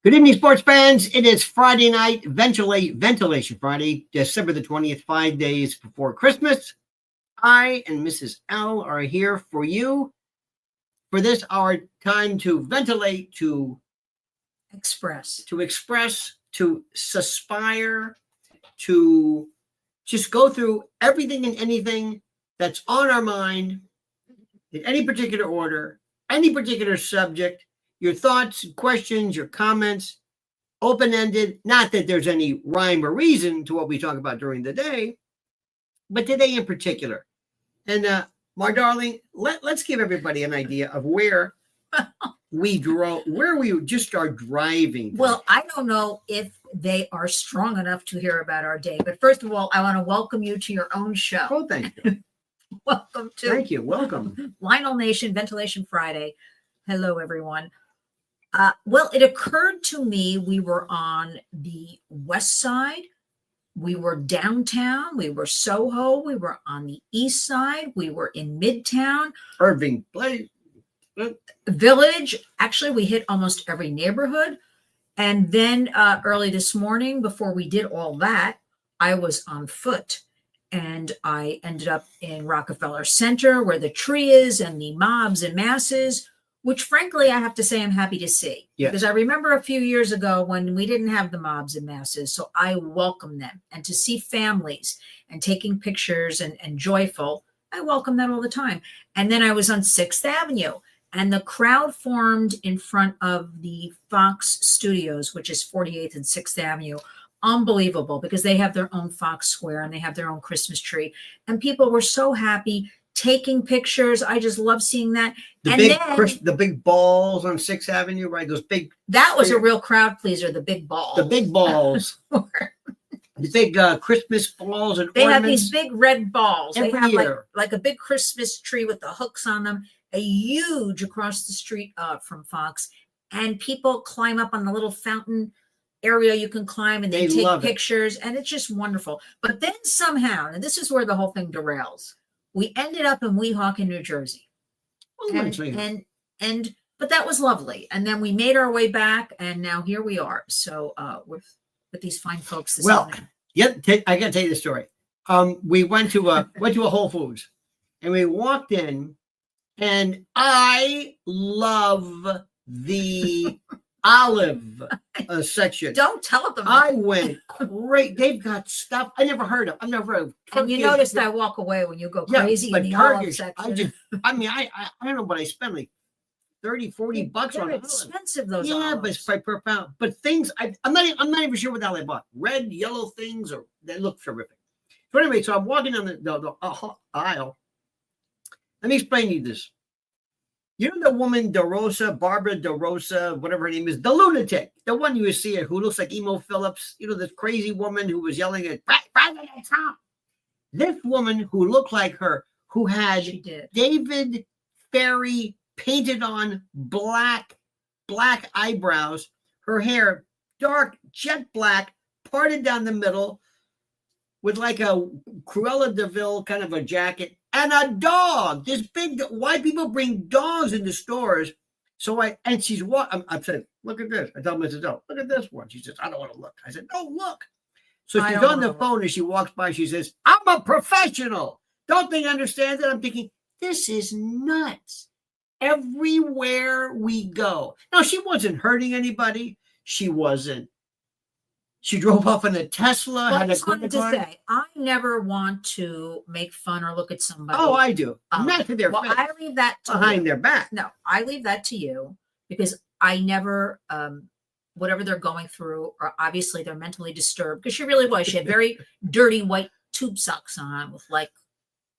Good evening, sports fans. It is Friday night, Ventilation Friday, December the 20th, 5 days before Christmas. I and Mrs. L are here for you for this, our time to ventilate, to express, to suspire, to just go through everything and anything that's on our mind in any particular order, any particular subject. Your thoughts, questions, your comments, open-ended. Not that there's any rhyme or reason to what we talk about during the day, but today in particular. And my darling, let's give everybody an idea of where we just are driving. Well, I don't know if they are strong enough to hear about our day, but first of all, I want to welcome you to your own show. Oh, thank you. Welcome to. Thank you. Welcome. Lionel Nation, Ventilation Friday. Hello, everyone. Well, it occurred to me we were on the west side, we were downtown, we were Soho, we were on the east side, we were in Midtown, Irving Place, Village. Actually, we hit almost every neighborhood. And then early this morning, before we did all that, I was on foot. And I ended up in Rockefeller Center, where the tree is and the mobs and masses, which frankly, I have to say I'm happy to see. Yes. Because I remember a few years ago when we didn't have the mobs and masses. So I welcome them. And to see families and taking pictures and joyful, I welcome that all the time. And then I was on 6th Avenue and the crowd formed in front of the Fox Studios, which is 48th and 6th Avenue. Unbelievable, because they have their own Fox Square and they have their own Christmas tree. And people were so happy taking pictures. I just love seeing that. The big balls on 6th Avenue, right? Those big. That was a real crowd pleaser, the big balls. The big balls. The big Christmas balls and they ornaments. have these big red balls. Every they have year. like a big Christmas tree with the hooks on them, a huge across the street from Fox. And people climb up on the little fountain area you can climb and they take pictures. And it's just wonderful. But then somehow, and this is where the whole thing derails, we ended up in Weehawken, New Jersey. But that was lovely. And then we made our way back and now here we are. So with these fine folks this evening. I gotta tell you the story. We went to a Whole Foods and we walked in and I love the olive section. Don't tell them. I went great. They've got stuff I never heard of. I've never heard of. And you noticed I walk away when you go crazy in the olive section. I don't know, but I spent like $30-40 on olives. Expensive those olives. Olives. But per pound. But things I'm not even sure what the hell I bought. Red, yellow things, or they look terrific. So anyway, so I'm walking down the aisle. Let me explain to you this. You know the woman Barbara DeRosa, whatever her name is, the lunatic, the one you see who looks like Emo Phillips, you know, this crazy woman who was yelling at President Trump. This woman who looked like her, who had David Ferry painted on black eyebrows, her hair dark, jet black, parted down the middle, with like a Cruella de Vil kind of a jacket, and a dog. This big, why people bring dogs into stores? And she's walking. I said, look at this. I tell Mrs. O, look at this one. She says, I don't want to look. I said, no, look. So she's on the phone as she walks by. She says, I'm a professional. Don't they understand that? I'm thinking, this is nuts. Everywhere we go. Now, she wasn't hurting anybody. She wasn't. She drove off in a Tesla. Well, I just wanted to say, I never want to make fun or look at somebody. Oh, I do. Not to their face. I leave that to behind their back. No, I leave that to you because I never, whatever they're going through, or obviously they're mentally disturbed because she really was. She had very dirty white tube socks on with like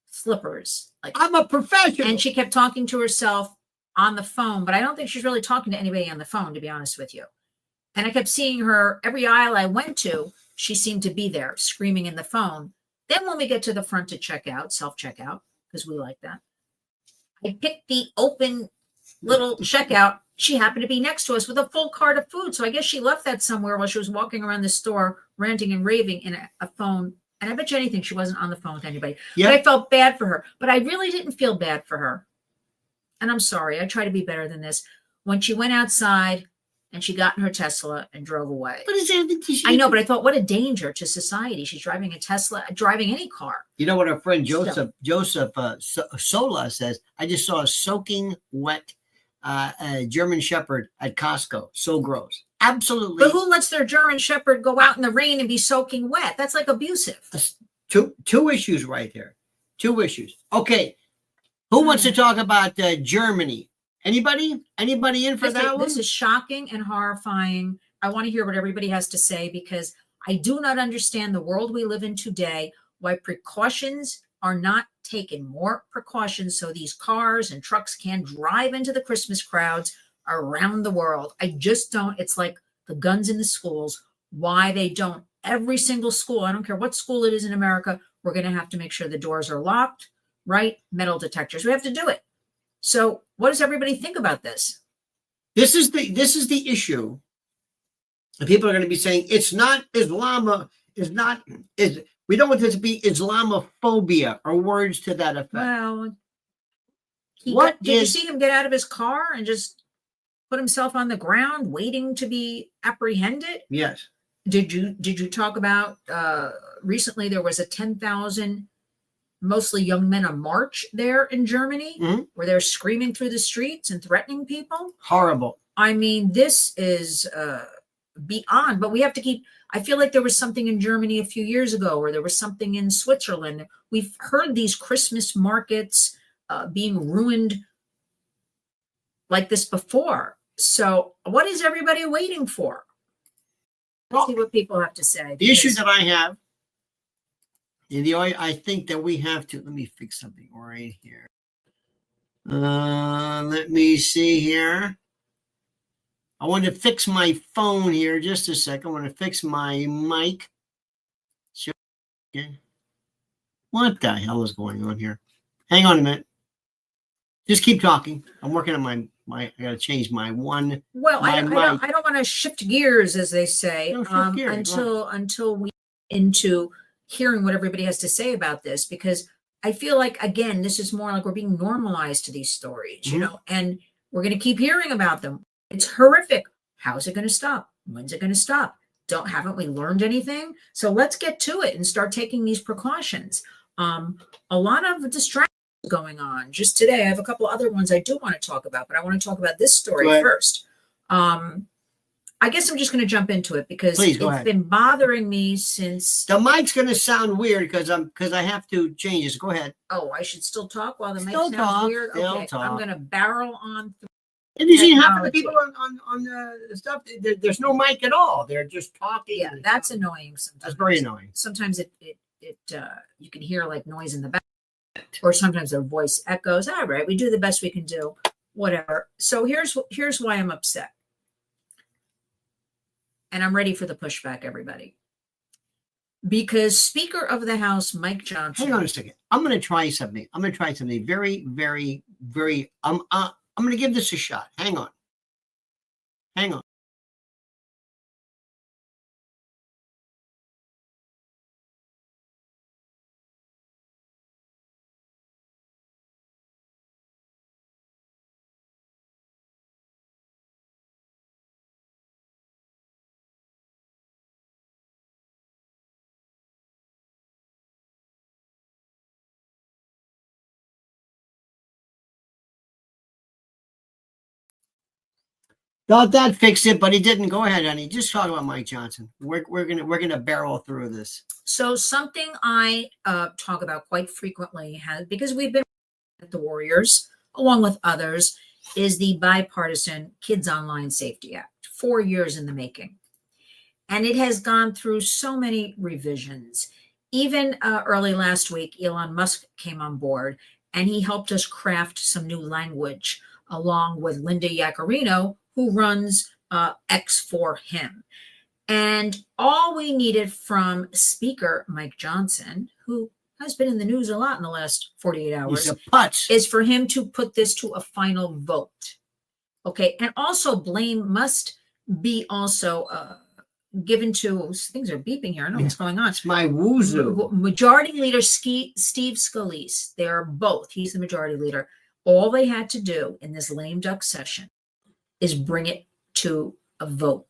slippers. Like I'm a professional. And she kept talking to herself on the phone, but I don't think she's really talking to anybody on the phone, to be honest with you. And I kept seeing her every aisle I went to, she seemed to be there screaming in the phone. Then when we get to the front to check out, self-checkout, because we like that, I picked the open little checkout. She happened to be next to us with a full cart of food. So I guess she left that somewhere while she was walking around the store, ranting and raving in a phone. And I bet you anything she wasn't on the phone with anybody. Yep. But I felt bad for her. But I really didn't feel bad for her. And I'm sorry. I try to be better than this. When she went outside, and she got in her Tesla and drove away. But is that, I know, but I thought, what a danger to society. She's driving a Tesla, driving any car. You know what our friend Joseph Sola says? I just saw a soaking wet German Shepherd at Costco. So gross. Absolutely. But who lets their German Shepherd go out in the rain and be soaking wet? That's like abusive. Two issues right there. Two issues. Okay. Who wants to talk about Germany? Anybody? Anybody in for that one? This is shocking and horrifying. I want to hear what everybody has to say, because I do not understand the world we live in today, why precautions are not taken, more precautions, so these cars and trucks can drive into the Christmas crowds around the world. I just don't. It's like the guns in the schools. Why they don't. Every single school, I don't care what school it is in America, we're going to have to make sure the doors are locked, right? Metal detectors. We have to do it. So what does everybody think about this? This is the issue. And people are going to be saying it's not Islam, we don't want this to be Islamophobia or words to that effect. Well, Did you see him get out of his car and just put himself on the ground waiting to be apprehended? Yes. Did you talk about recently there was a 10,000 mostly young men, a march there in Germany, where they're screaming through the streets and threatening people? Horrible. I mean, this is beyond, but we have to keep, I feel like there was something in Germany a few years ago, or there was something in Switzerland. We've heard these Christmas markets being ruined like this before. So what is everybody waiting for? Let's see what people have to say. The issue that I have, I think that we have to, let me fix something right here. Let me see here. I want to fix my phone here. Just a second. I want to fix my mic. Okay. What the hell is going on here? Hang on a minute. Just keep talking. I'm working on my I got to change my one. Well, I don't want to shift gears, as they say, until we into hearing what everybody has to say about this, because I feel like, again, this is more like we're being normalized to these stories, you know, and we're going to keep hearing about them. It's horrific. How is it going to stop? When's it going to stop? Haven't we learned anything? So let's get to it and start taking these precautions. A lot of distractions going on. Just today, I have a couple other ones I do want to talk about, but I want to talk about this story first. I guess I'm just going to jump into it because it's been bothering me since. The mic's going to sound weird because I have to change this. Go ahead. Oh, I should still talk while the mic sounds weird. Okay, I'm going to barrel on through. And you see half of the people on the stuff, there's no mic at all. They're just talking. Yeah, that's annoying sometimes. That's very annoying. Sometimes it you can hear like noise in the back, or sometimes their voice echoes. All right, we do the best we can do. Whatever. So here's why I'm upset. And I'm ready for the pushback, everybody. Because Speaker of the House, Mike Johnson. Hang on a second. I'm going to try something. Very, very, very, I'm going to give this a shot. Hang on. Thought that fixed it, but he didn't. Go ahead, honey. Just talk about Mike Johnson. We're gonna barrel through this. So something I talk about quite frequently, because we've been at the Warriors along with others, is the bipartisan Kids Online Safety Act. 4 years in the making, and it has gone through so many revisions. Even early last week, Elon Musk came on board, and he helped us craft some new language along with Linda Yaccarino, who runs X for him. And all we needed from Speaker Mike Johnson, who has been in the news a lot in the last 48 hours, is for him to put this to a final vote. Okay. And also blame must be also given to, things are beeping here. I don't know what's going on. It's my woozoo. Majority Leader Steve Scalise. They're both. He's the majority leader. All they had to do in this lame duck session is bring it to a vote,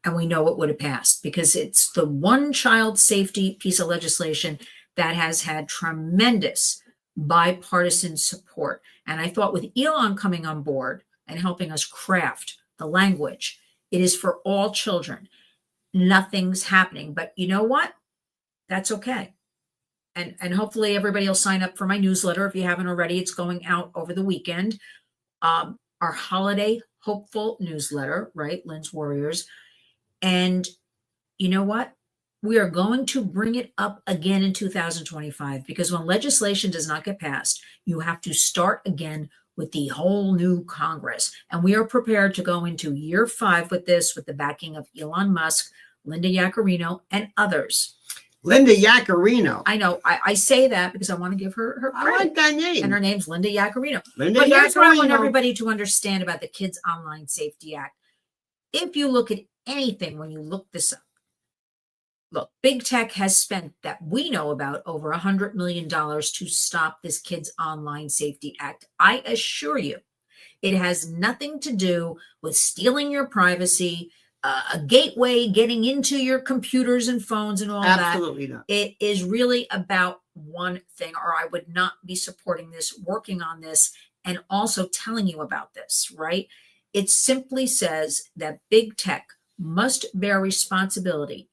and we know it would have passed because it's the one child safety piece of legislation that has had tremendous bipartisan support. And I thought with Elon coming on board and helping us craft the language, it is for all children. Nothing's happening. But you know what? That's okay. And hopefully everybody will sign up for my newsletter. If you haven't already, it's going out over the weekend. Our holiday hopeful newsletter, right? Lynn's Warriors. And you know what? We are going to bring it up again in 2025 because when legislation does not get passed, you have to start again with the whole new Congress. And we are prepared to go into year 5 with this, with the backing of Elon Musk, Linda Yaccarino, and others. Linda Yaccarino. I know. I say that because I want to give her I credit. like that name. And her name's Linda Yaccarino. Linda But here's what I want Yaccarino. everybody to understand about the Kids Online Safety Act. If you look at anything when you look this up, look, big tech has spent, that we know about, over $100 million to stop this Kids Online Safety Act. I assure you, it has nothing to do with stealing your privacy, a gateway, getting into your computers and phones and all Absolutely that. not. It is really about one thing, or I would not be supporting this, working on this, and also telling you about this, right? It simply says that big tech must bear responsibility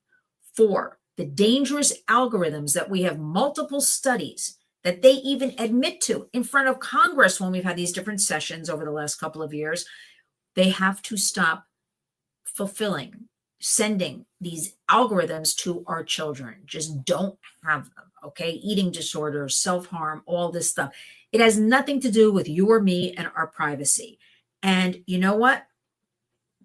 for the dangerous algorithms that we have multiple studies that they even admit to in front of Congress when we've had these different sessions over the last couple of years. They have to stop sending these algorithms to our children. Just don't have them, okay? Eating disorders, self-harm, all this stuff. It has nothing to do with you or me and our privacy. And you know what?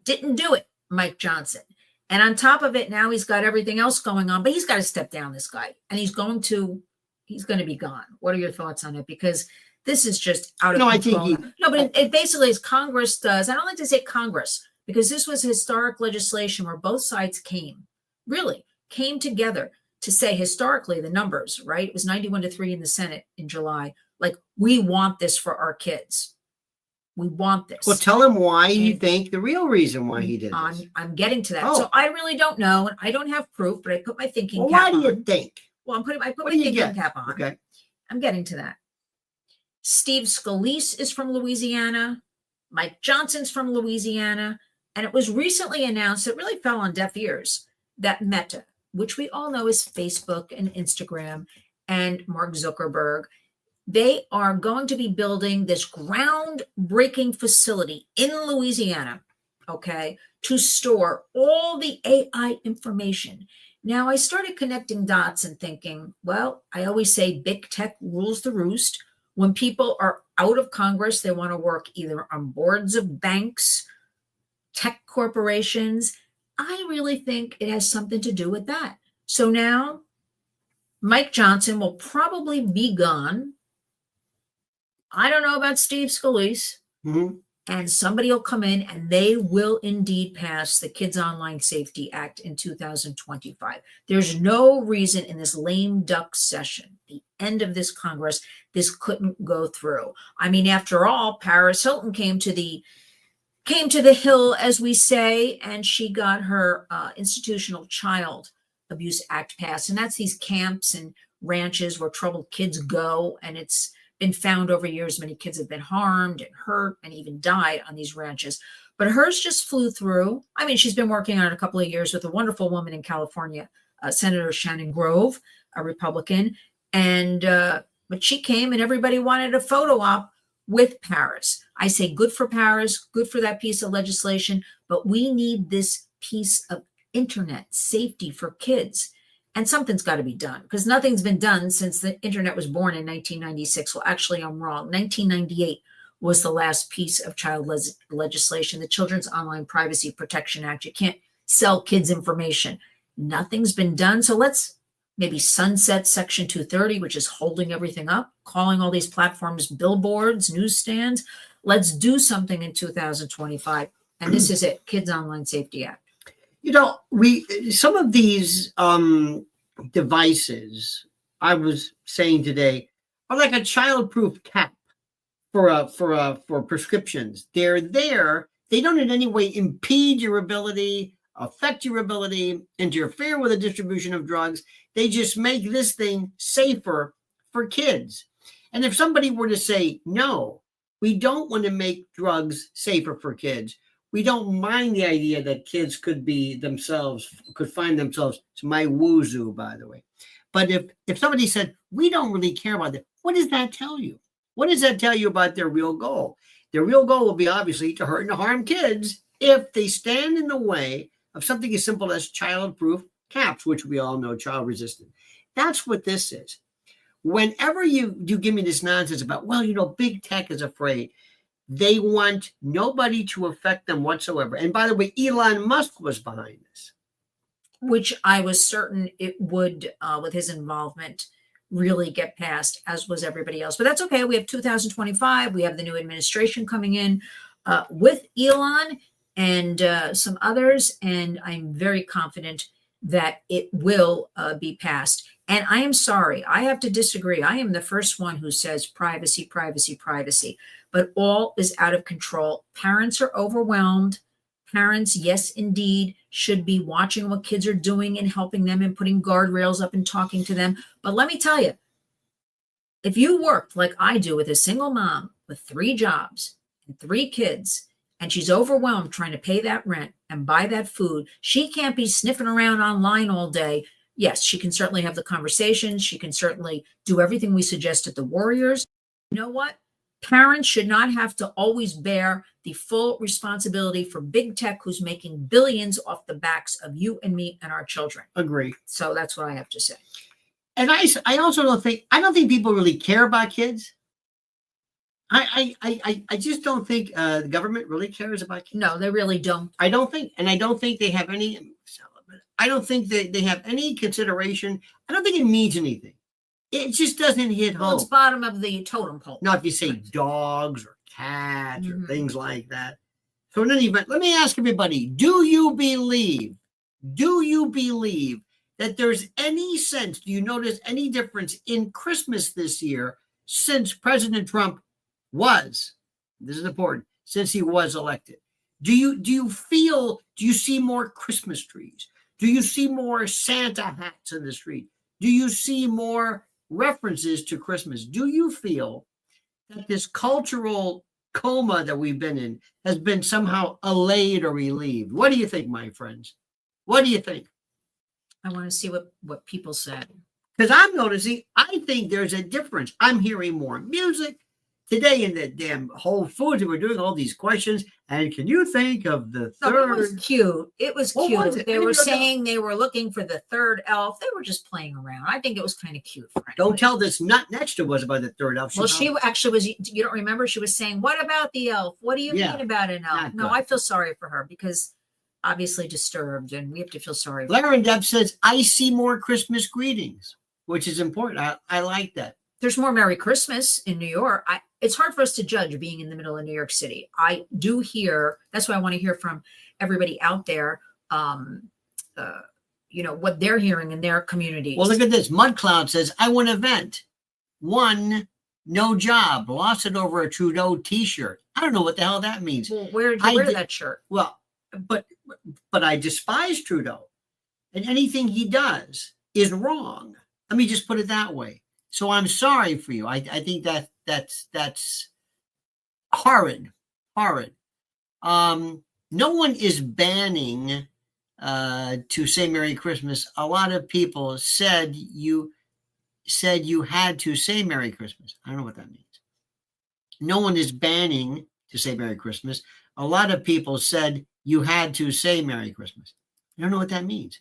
Didn't do it, Mike Johnson. And on top of it, now he's got everything else going on, but he's got to step down, this guy. And he's going to be gone. What are your thoughts on it? Because this is just out of control. But it basically is Congress does. I don't like to say Congress, because this was historic legislation where both sides came together to say historically the numbers, right? It was 91-3 in the Senate in July. Like, we want this for our kids. We want this. Well, tell him why you think the real reason why he did this. I'm getting to that. So I really don't know, and I don't have proof, but I put my thinking cap why on. do you think? Well, I put my thinking cap on. Okay. I'm getting to that. Steve Scalise is from Louisiana. Mike Johnson's from Louisiana. And it was recently announced, it really fell on deaf ears, that Meta, which we all know is Facebook and Instagram and Mark Zuckerberg, they are going to be building this groundbreaking facility in Louisiana, okay, to store all the AI information. Now, I started connecting dots and thinking, well, I always say big tech rules the roost. When people are out of Congress, they want to work either on boards of banks, tech corporations. I really think it has something to do with that. So now Mike Johnson will probably be gone. I don't know about Steve Scalise. Mm-hmm. And somebody will come in and they will indeed pass the Kids Online Safety Act in 2025. There's no reason in this lame duck session, the end of this Congress, this couldn't go through. I mean, after all, Paris Hilton came to the Hill, as we say, and she got her Institutional Child Abuse Act passed. And that's these camps and ranches where troubled kids go. And it's been found over years many kids have been harmed and hurt and even died on these ranches. But hers just flew through. I mean, she's been working on it a couple of years with a wonderful woman in California, Senator Shannon Grove, a Republican. And but she came and everybody wanted a photo op with Paris. I say good for Paris, good for that piece of legislation, but we need this piece of internet safety for kids. And something's got to be done because nothing's been done since the internet was born in 1996. Well, actually, I'm wrong. 1998 was the last piece of child legislation, the Children's Online Privacy Protection Act. You can't sell kids information. Nothing's been done. So let's maybe sunset Section 230, which is holding everything up, calling all these platforms billboards, newsstands. Let's do something in 2025. And this is it, Kids Online Safety Act. You know, some of these devices, I was saying today, are like a child-proof cap for prescriptions. They're there They don't in any way impede your ability, affect your ability, interfere with the distribution of drugs. They just make this thing safer for kids. And if somebody were to say, no, we don't want to make drugs safer for kids, we don't mind the idea that kids could find themselves, it's my woo-zoo, by the way. But if somebody said, we don't really care about that, what does that tell you? What does that tell you about their real goal? Their real goal will be obviously to hurt and to harm kids if they stand in the way of something as simple as child-proof caps, which we all know child-resistant. That's what this is. Whenever you give me this nonsense about, well, big tech is afraid, they want nobody to affect them whatsoever. And by the way, Elon Musk was behind this. Which I was certain it would, with his involvement, really get passed, as was everybody else. But that's okay. We have 2025. We have the new administration coming in with Elon and some others. And I'm very confident that it will be passed. And I am sorry, I have to disagree. I am the first one who says privacy, privacy, privacy. But all is out of control. Parents are overwhelmed. Parents, yes, indeed, should be watching what kids are doing and helping them and putting guardrails up and talking to them. But let me tell you, if you worked like I do with a single mom with 3 jobs and 3 kids, and she's overwhelmed trying to pay that rent and buy that food, she can't be sniffing around online all day. Yes, she can certainly have the conversations. She can certainly do everything we suggest at the Warriors. You know what? Parents should not have to always bear the full responsibility for big tech who's making billions off the backs of you and me and our children. Agree. So that's what I have to say. And I also don't think people really care about kids. I just don't think the government really cares about kids. No, they really don't. I don't think they have any. I don't think they have any consideration. I don't think it means anything. It just doesn't hit home. Well, it's bottom of the totem pole. Now, if you say dogs or cats or things like that. So in any event, let me ask everybody, do you believe that there's any sense, do you notice any difference in Christmas this year since President Trump was, this is important, since he was elected? Do you see more Christmas trees? Do you see more Santa hats in the street? Do you see more references to Christmas? Do you feel that this cultural coma that we've been in has been somehow allayed or relieved? What do you think, my friends? What do you think? I want to see what people said. Because I'm noticing, I think there's a difference. I'm hearing more music. Today in the damn Whole Foods, we're doing all these questions. And can you think of the third? No, it was cute. It was What cute. was it? They were saying they were looking for the third elf. They were just playing around. I think it was kind of cute. Frankly. Don't tell this nut next to us about the third elf. Well, she actually was, you don't remember? She was saying, what about the elf? What do you mean about an elf? No, I feel sorry for her because obviously disturbed and we have to feel sorry for her. Larry Deb says, I see more Christmas greetings, which is important. I like that. There's more Merry Christmas in New York. It's hard for us to judge being in the middle of New York City. I do hear, that's why I want to hear from everybody out there, what they're hearing in their communities. Well, look at this. Mud Cloud says, I want to vent. 1, no job, lost it over a Trudeau t-shirt. I don't know what the hell that means. Well, where did you wear that shirt? Well, but I despise Trudeau. And anything he does is wrong. Let me just put it that way. So I'm sorry for you. I think that's horrid. No one is banning to say Merry Christmas. A lot of people said you had to say Merry Christmas. I don't know what that means. No one is banning to say Merry Christmas. A lot of people said you had to say Merry Christmas. I don't know what that means.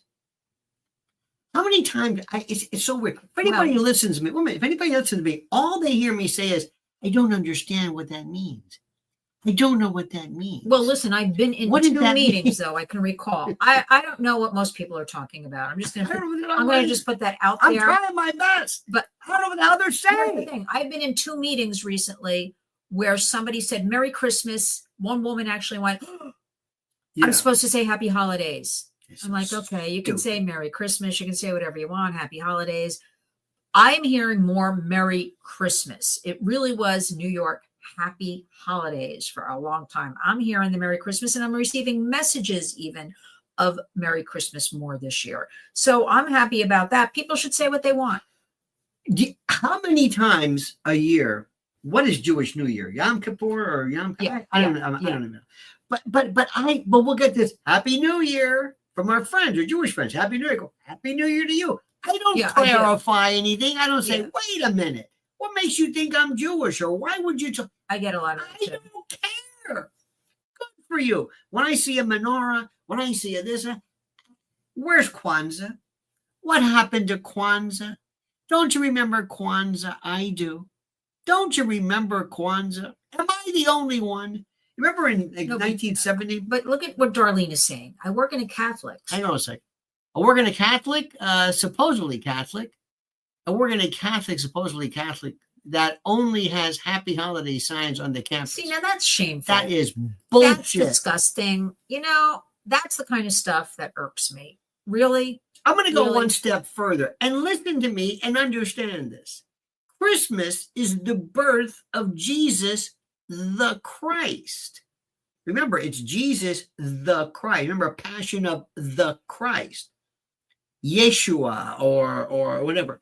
How many times? It's so weird. If anybody listens to me, if anybody listens to me, all they hear me say is, I don't understand what that means. I don't know what that means. Well, listen, I've been in 2 meetings, though, I can recall. I don't know what most people are talking about. I'm going to just put that out there. I'm trying my best, but I don't know what the hell they're saying. I've been in 2 meetings recently where somebody said Merry Christmas. One woman actually went, I'm supposed to say Happy Holidays. I'm like, okay, you can say Merry Christmas. You can say whatever you want. Happy Holidays. I'm hearing more Merry Christmas. It really was New York. happy holidays for a long time. I'm hearing the Merry Christmas, and I'm receiving messages even of Merry Christmas more this year. So I'm happy about that. People should say what they want. How many times a year? What is Jewish New Year? Yom Kippur or Yom? Yeah, I don't know. I don't know. But we'll get this Happy New Year from our friends or Jewish friends. Happy New Year. Go, Happy New Year to you. I don't clarify anything. I don't say, wait a minute. What makes you think I'm Jewish? Or why would you? I get a lot of I don't care. Good for you. When I see a menorah, when I see a this, where's Kwanzaa? What happened to Kwanzaa? Don't you remember Kwanzaa? I do. Don't you remember Kwanzaa? Am I the only one? Remember in 1970? But look at what Darlene is saying. I work in a Catholic. Hang on a second. I work in a Catholic, supposedly Catholic. I work in a Catholic, supposedly Catholic, that only has happy holiday signs on the campus. See, now that's shameful. That is bullshit. That's disgusting. You know, that's the kind of stuff that irks me. Really? I'm going to go one step further and listen to me and understand this. Christmas is the birth of Jesus the Christ. Remember, it's Jesus the Christ. Remember, Passion of the Christ. Yeshua or whatever.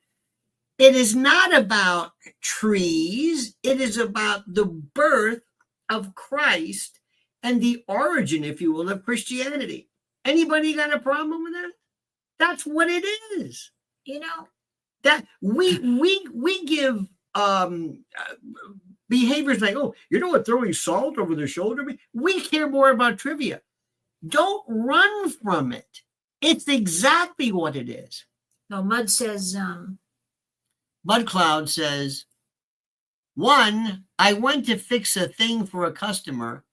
It is not about trees. It is about the birth of Christ and the origin, if you will, of Christianity. Anybody got a problem with that? That's what it is. You know, that we give behaviors like, oh, you know what, throwing salt over their shoulder. We care more about trivia. Don't run from it. It's exactly what it is. No, Mud says, Mud Cloud says, one, I went to fix a thing for a customer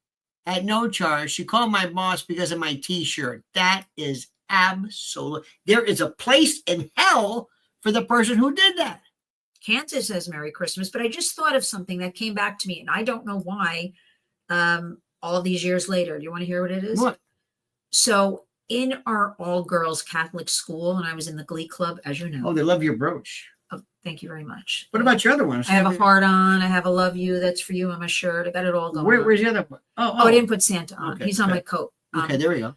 at no charge. She called my boss because of my t-shirt. That is absolute. There is a place in hell for the person who did that. Kansas says Merry Christmas, but I just thought of something that came back to me, and I don't know why all these years later. Do you want to hear what it is? What? So in our all-girls Catholic school, and I was in the Glee Club, as you know. Oh, they love your brooch. Oh, thank you very much. What about your other ones? I have a heart on. I have a love you. That's for you on my shirt. I got it all going on. Where's the other one? Oh, I didn't put Santa on. Okay, He's on my coat. Okay, there we go.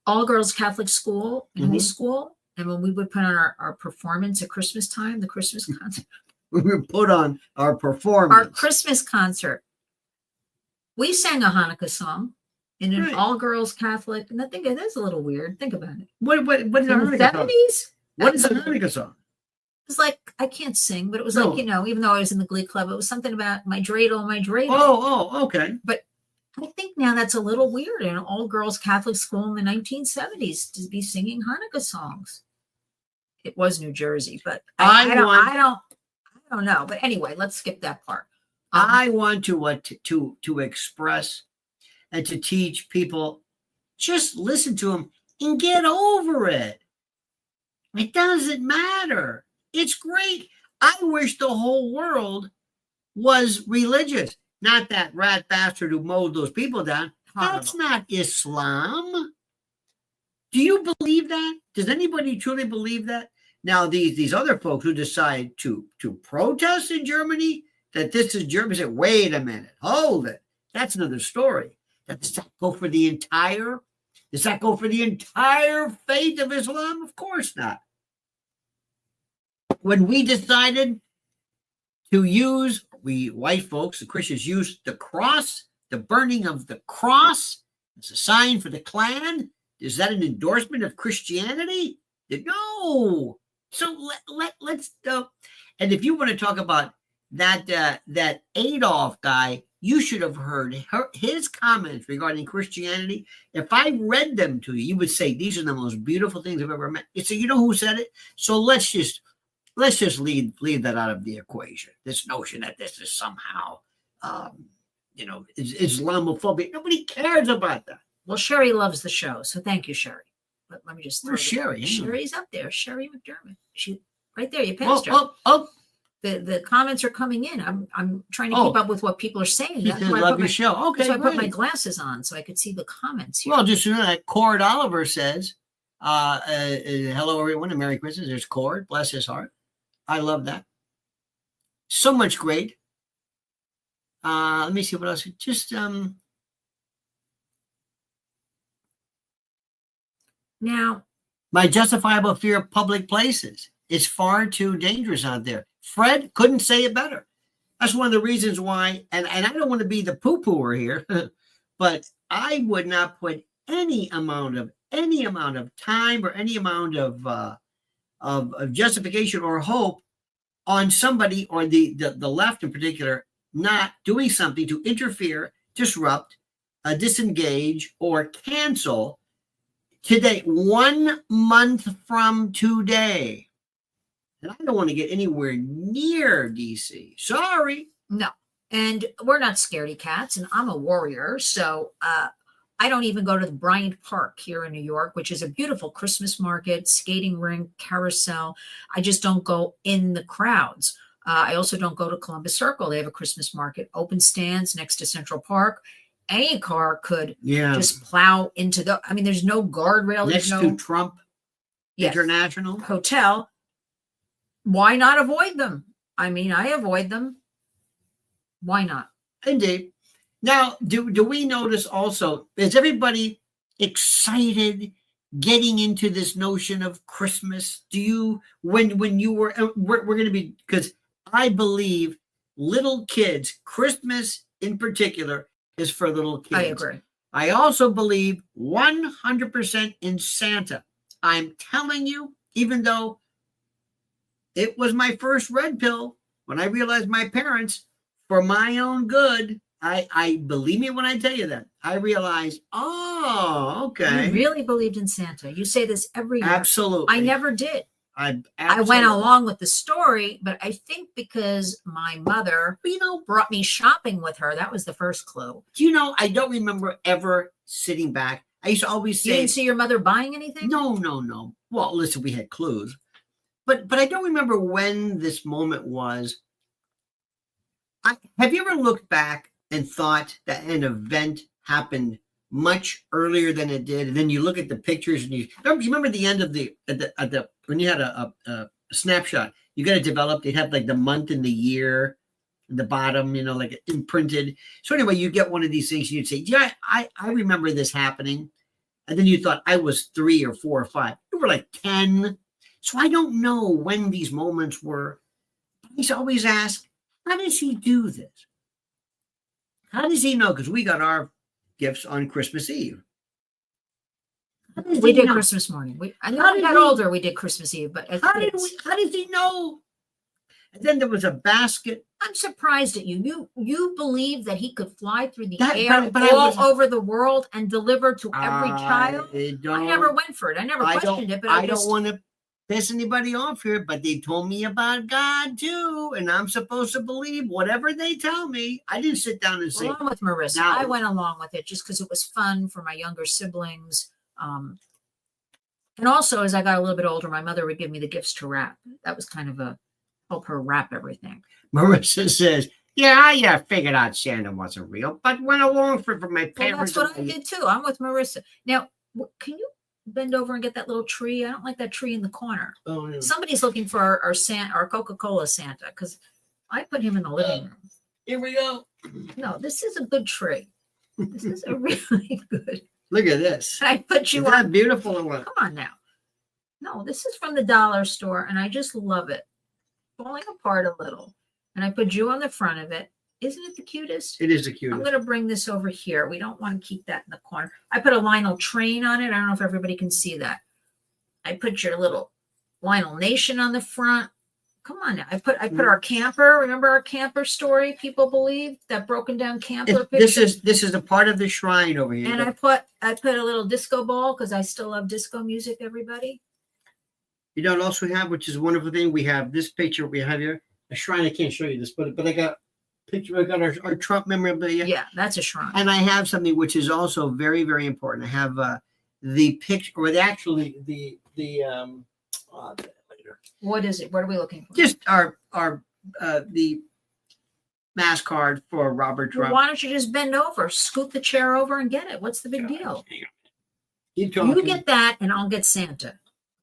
All-girls Catholic school in high school. And when we would put on our performance at Christmas time, the Christmas concert. We would put on our performance. Our Christmas concert. We sang a Hanukkah song in an all-girls Catholic. And I think it is a little weird. Think about it. What is a Hanukkah song? 70s? What is a Hanukkah song? It's like, I can't sing, but it was like, you know, even though I was in the Glee Club, it was something about my dreidel, my dreidel. Oh, okay. But I think now that's a little weird in an all-girls Catholic school in the 1970s to be singing Hanukkah songs. It was New Jersey, but I don't know. But anyway, let's skip that part. I want to express and to teach people, just listen to them and get over it. It doesn't matter. It's great. I wish the whole world was religious. Not that rat bastard who mowed those people down. That's not Islam. Do you believe that? Does anybody truly believe that? Now, these other folks who decide to protest in Germany, that this is Germany, say, wait a minute, hold it. That's another story. Does that go for the entire? Does that go for the entire faith of Islam? Of course not. When we decided to use, we white folks, the Christians, used the cross, the burning of the cross as a sign for the Klan. Is that an endorsement of Christianity? No. So let's and if you want to talk about that Adolf guy, you should have heard his comments regarding Christianity. If I read them to you, you would say these are the most beautiful things I've ever met. So you know who said it? So let's just leave that out of the equation. This notion that this is somehow Islamophobic. Nobody cares about that. Well, Sherry loves the show, so thank you, Sherry. But let me just throw Sherry. Sherry's up there. Sherry McDermott. She right there. You passed her. The comments are coming in. I'm trying to keep up with what people are saying. That's why I love your show. Okay, that's why I put my glasses on so I could see the comments here. Well, just so you know that Cord Oliver says, hello everyone and Merry Christmas. There's Cord, bless his heart. I love that. So much great. Let me see what else. Just Now, my justifiable fear of public places is far too dangerous out there. Fred couldn't say it better. That's one of the reasons why, and I don't want to be the poo-pooer here, but I would not put any amount of time or any amount of justification or hope on somebody, or the left in particular, not doing something to interfere, disrupt, disengage, or cancel today, 1 month from today. And I don't want to get anywhere near DC. Sorry. no. And we're not scaredy cats, and I'm a warrior. So I don't even go to the Bryant Park here in New York, which is a beautiful Christmas market, skating rink, carousel. I just don't go in the crowds. I also don't go to Columbus Circle. They have a Christmas market, open stands next to Central Park. Any car could just plow into the, I mean, there's no guardrail. Next there's to no Trump International Hotel. Why not avoid them? I mean, I avoid them. Why not? Indeed. Now, do we notice also, is everybody excited getting into this notion of Christmas? Do you, when you were, we're going to be, because I believe little kids, Christmas in particular, is for little kids. I agree. I also believe 100% in Santa. I'm telling you, even though it was my first red pill, when I realized my parents, for my own good, I believe me when I tell you that. I realized, oh, okay. You really believed in Santa. You say this every year. Absolutely. I never did. I went along with the story, but I think because my mother, brought me shopping with her, that was the first clue. I don't remember ever sitting back. I used to always say, you didn't see your mother buying anything? No. Well, listen, we had clues, but I don't remember when this moment was. Have you ever looked back and thought that an event happened much earlier than it did, and then you look at the pictures and you remember the end of the when you had a snapshot, you got it developed. They'd have like the month and the year at the bottom, like imprinted. So anyway, you get one of these things and you'd say, yeah, I remember this happening. And then you thought I was 3 or 4 or 5. You were like 10. So I don't know when these moments were. I used to always ask, how does he do this? How does he know? Because we got our gifts on Christmas Eve. We did Christmas morning. When we got older, we did Christmas Eve. But how does he know? And then there was a basket. I'm surprised at you. You believe that he could fly through the air all over the world and deliver to every child? I never went for it. I never questioned it. But I don't want to piss anybody off here, but they told me about God too, and I'm supposed to believe whatever they tell me. I didn't sit down and say. Along with Marissa, I went along with it just because it was fun for my younger siblings. And also, as I got a little bit older, my mother would give me the gifts to wrap. That was kind of help her wrap everything. Marissa says, yeah, I figured out Santa wasn't real, but went along for my parents. Well, that's what I did too. I'm with Marissa. Now, can you bend over and get that little tree? I don't like that tree in the corner. Oh, yeah. Somebody's looking for our Coca-Cola Santa, because I put him in the living room. Here we go. No, this is a good tree. This is a really good. Look at this. I put you on. That beautiful one. Come on now. No, this is from the dollar store, and I just love it. Falling apart a little. And I put you on the front of it. Isn't it the cutest? It is the cutest. I'm going to bring this over here. We don't want to keep that in the corner. I put a Lionel train on it. I don't know if everybody can see that. I put your little Lionel Nation on the front. Come on now. I put our camper. Remember our camper story? People believe that broken down camper picture. This is a part of the shrine over here. And I put a little disco ball because I still love disco music, everybody. You don't also have, which is a wonderful thing, we have this picture we have here. A shrine. I can't show you this, but I got picture. I got our Trump memorabilia. Yeah, that's a shrine. And I have something which is also very, very important. I have the picture, or the later. What is it? What are we looking for? Just our the mass card for Robert Trump. Well, why don't you just bend over, scoot the chair over, and get it? What's the big deal? Keep talking. You get that, and I'll get Santa.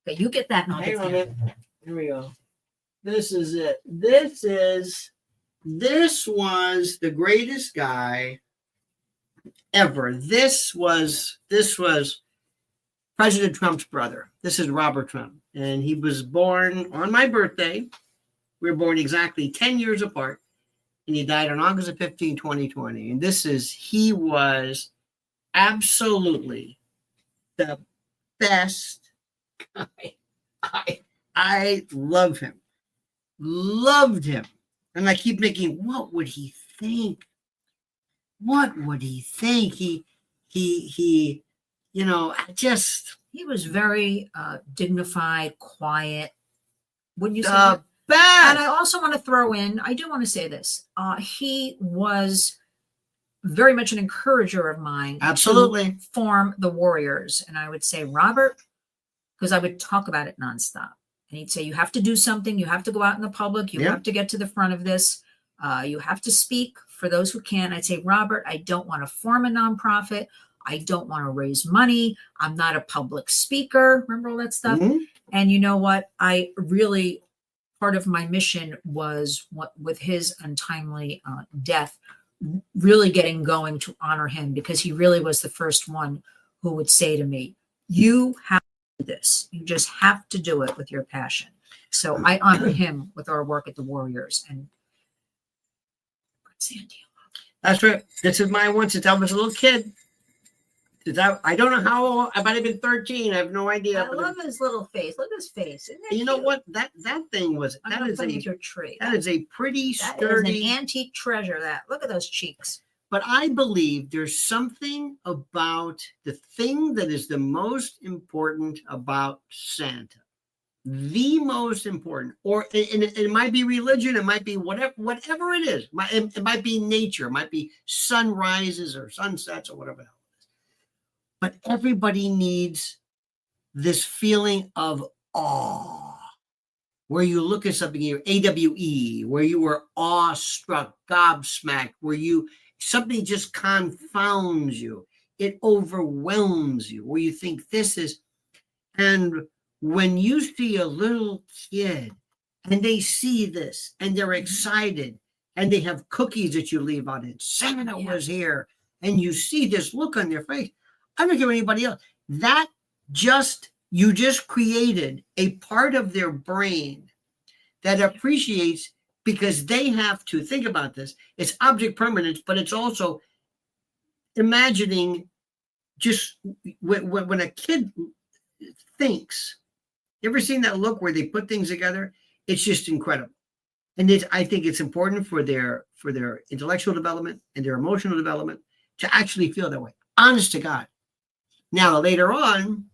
Okay, you get that, and I'll get Santa. Here we go. This is it. This is This was the greatest guy ever. This was President Trump's brother. This is Robert Trump. And he was born on my birthday. We were born exactly 10 years apart. And he died on August 15, 2020. And he was absolutely the best guy. I love him. Loved him. And I keep thinking, what would he think? What would he think? He He was very dignified, quiet. Wouldn't you say? The best. And I also want to throw in, I do want to say this. He was very much an encourager of mine. Absolutely. To form the Warriors. And I would say, Robert, because I would talk about it nonstop. And he'd say, you have to do something. You have to go out in the public. You have to get to the front of this. You have to speak for those who can. I'd say, Robert, I don't want to form a nonprofit. I don't want to raise money. I'm not a public speaker. Remember all that stuff? Mm-hmm. And you know what? Part of my mission was with his untimely death, really getting going to honor him, because he really was the first one who would say to me, you have to do this. You just have to do it with your passion. So I honor him with our work at the Warriors. And Sandy. That's right. This is my one since I was a little kid. I don't know how old. I might have been 13. I have no idea. I love his little face. Look at his face. Isn't that You know cute? what? That thing was. That is your tree. That is a pretty That sturdy. is an antique treasure. That look at those cheeks. But I believe there's something about the thing that is the most important about Santa. The most important, or it might be religion, it might be whatever it is. It might be nature, it might be sunrises or sunsets or whatever. But everybody needs this feeling of awe, where you look at something, you're AWE, where you were awestruck, gobsmacked, where something just confounds you. It overwhelms you, where you think this is, and when you see a little kid and they see this and they're excited and they have cookies that you leave out in, Santa was here, and you see this look on their face, I don't care anybody else. You just created a part of their brain that appreciates, because they have to think about this. It's object permanence, but it's also imagining just when a kid thinks. You ever seen that look where they put things together? It's just incredible. And I think it's important for their intellectual development and their emotional development to actually feel that way. Honest to God. Now, later on,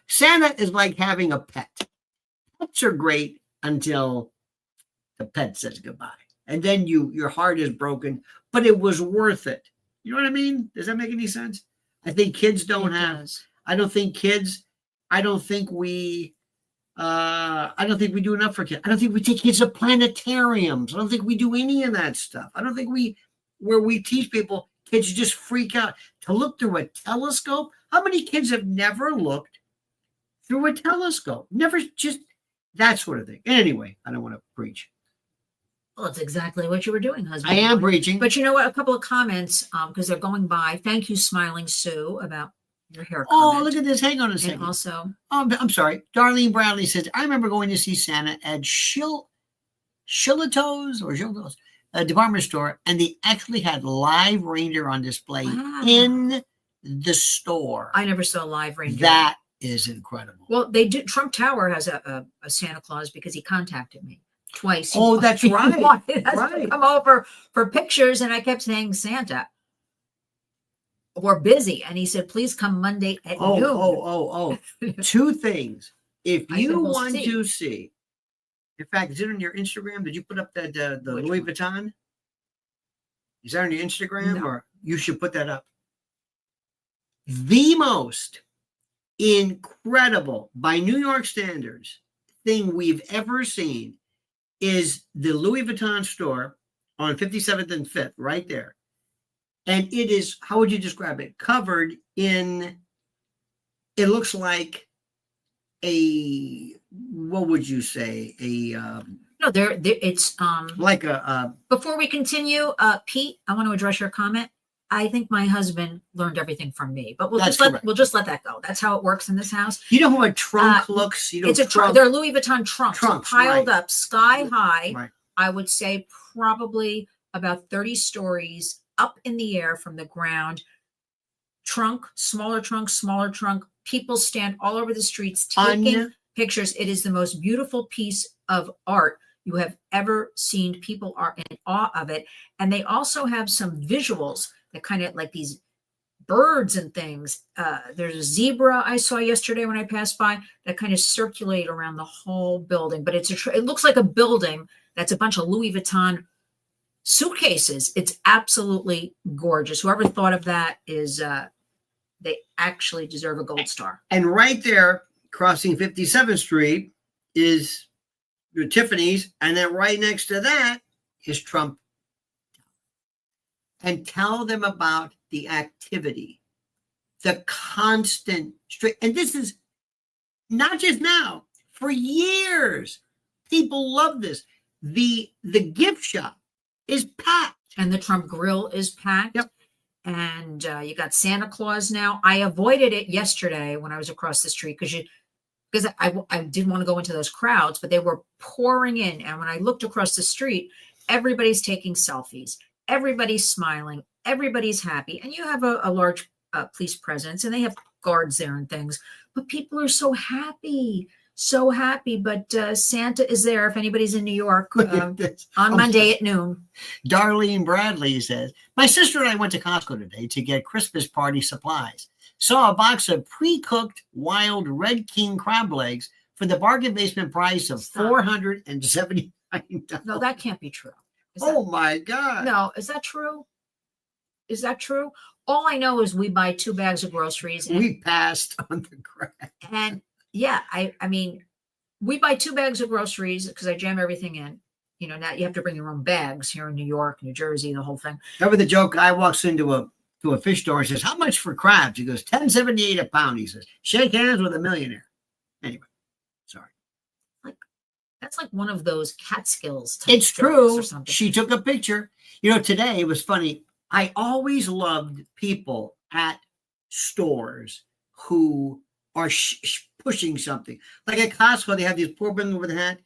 Santa is like having a pet. Pets are great until the pet says goodbye. And then your heart is broken, but it was worth it. You know what I mean? Does that make any sense? I think kids don't have. I don't think we do enough for kids. I don't think we take kids to planetariums. I don't think we do any of that stuff. I don't think where we teach people, kids just freak out to look through a telescope. How many kids have never looked through a telescope? Never, just that sort of thing. Anyway, I don't want to preach. Well, it's exactly what you were doing, husband. I am preaching. But you know what? A couple of comments, because they're going by. Thank you, Smiling Sue, about your hair. Oh, look at this. Hang on a second. And also, I'm sorry. Darlene Bradley says, I remember going to see Santa at Shillito's department store, and they actually had live reindeer on display in the store. I never saw live reindeer. That is incredible. Well, they did. Trump Tower has a Santa Claus because he contacted me twice. Oh, that's right. He wanted us to come over for pictures, and I kept saying, Santa, we're busy. And he said, please come Monday at noon. Two things. If you want to see, in fact, is it on your Instagram? Did you put up that the Louis Vuitton? Is that on your Instagram? No. Or you should put that up. The most incredible, by New York standards, thing we've ever seen is the Louis Vuitton store on 57th and 5th, right there. And it is, how would you describe it? Covered in, it looks like a what would you say? No, there it's Like a before we continue, Pete, I want to address your comment. I think my husband learned everything from me, but That's correct. we'll just let that go. That's how it works in this house. you know how a trunk looks? You know, It's a trunk. They're Louis Vuitton trunks, Trunks, piled right. up sky high. Right. I would say probably about 30 stories up in the air from the ground. Trunk, smaller trunk, smaller trunk. People stand all over the streets taking pictures. It is the most beautiful piece of art you have ever seen. People are in awe of it. And they also have some visuals that kind of like these birds and things. There's a zebra I saw yesterday when I passed by that kind of circulate around the whole building. But it looks like a building that's a bunch of Louis Vuitton suitcases. It's absolutely gorgeous. Whoever thought of that is, they actually deserve a gold star. And right there, crossing 57th Street, is your Tiffany's, and then right next to that is Trump. And tell them about the activity, the constant street. And this is not just now, for years. People love this. The gift shop is packed. And the Trump grill is packed. Yep. And you got Santa Claus now. I avoided it yesterday when I was across the street because I didn't want to go into those crowds, but they were pouring in. And when I looked across the street, everybody's taking selfies. Everybody's smiling. Everybody's happy. And you have a large police presence, and they have guards there and things. But people are so happy. So happy. But Santa is there if anybody's in New York on Monday at noon. Darlene Bradley says, my sister and I went to Costco today to get Christmas party supplies. Saw a box of pre-cooked wild red king crab legs for the bargain basement price of $479. No, that can't be true. My God. No, is that true? Is that true? All I know is we buy 2 bags of groceries. And, we passed on the crab. And yeah, I mean, we buy 2 bags of groceries because I jam everything in. You know, now you have to bring your own bags here in New York, New Jersey, the whole thing. Remember the joke? Guy walks into a fish store and says, how much for crabs? He goes, $10.78 a pound. He says, shake hands with a millionaire. Anyway, sorry. That's like one of those Catskills. It's true. Or something. She took a picture. You know, today it was funny. I always loved people at stores who are pushing something. Like at Costco, they have these poor women with a hat,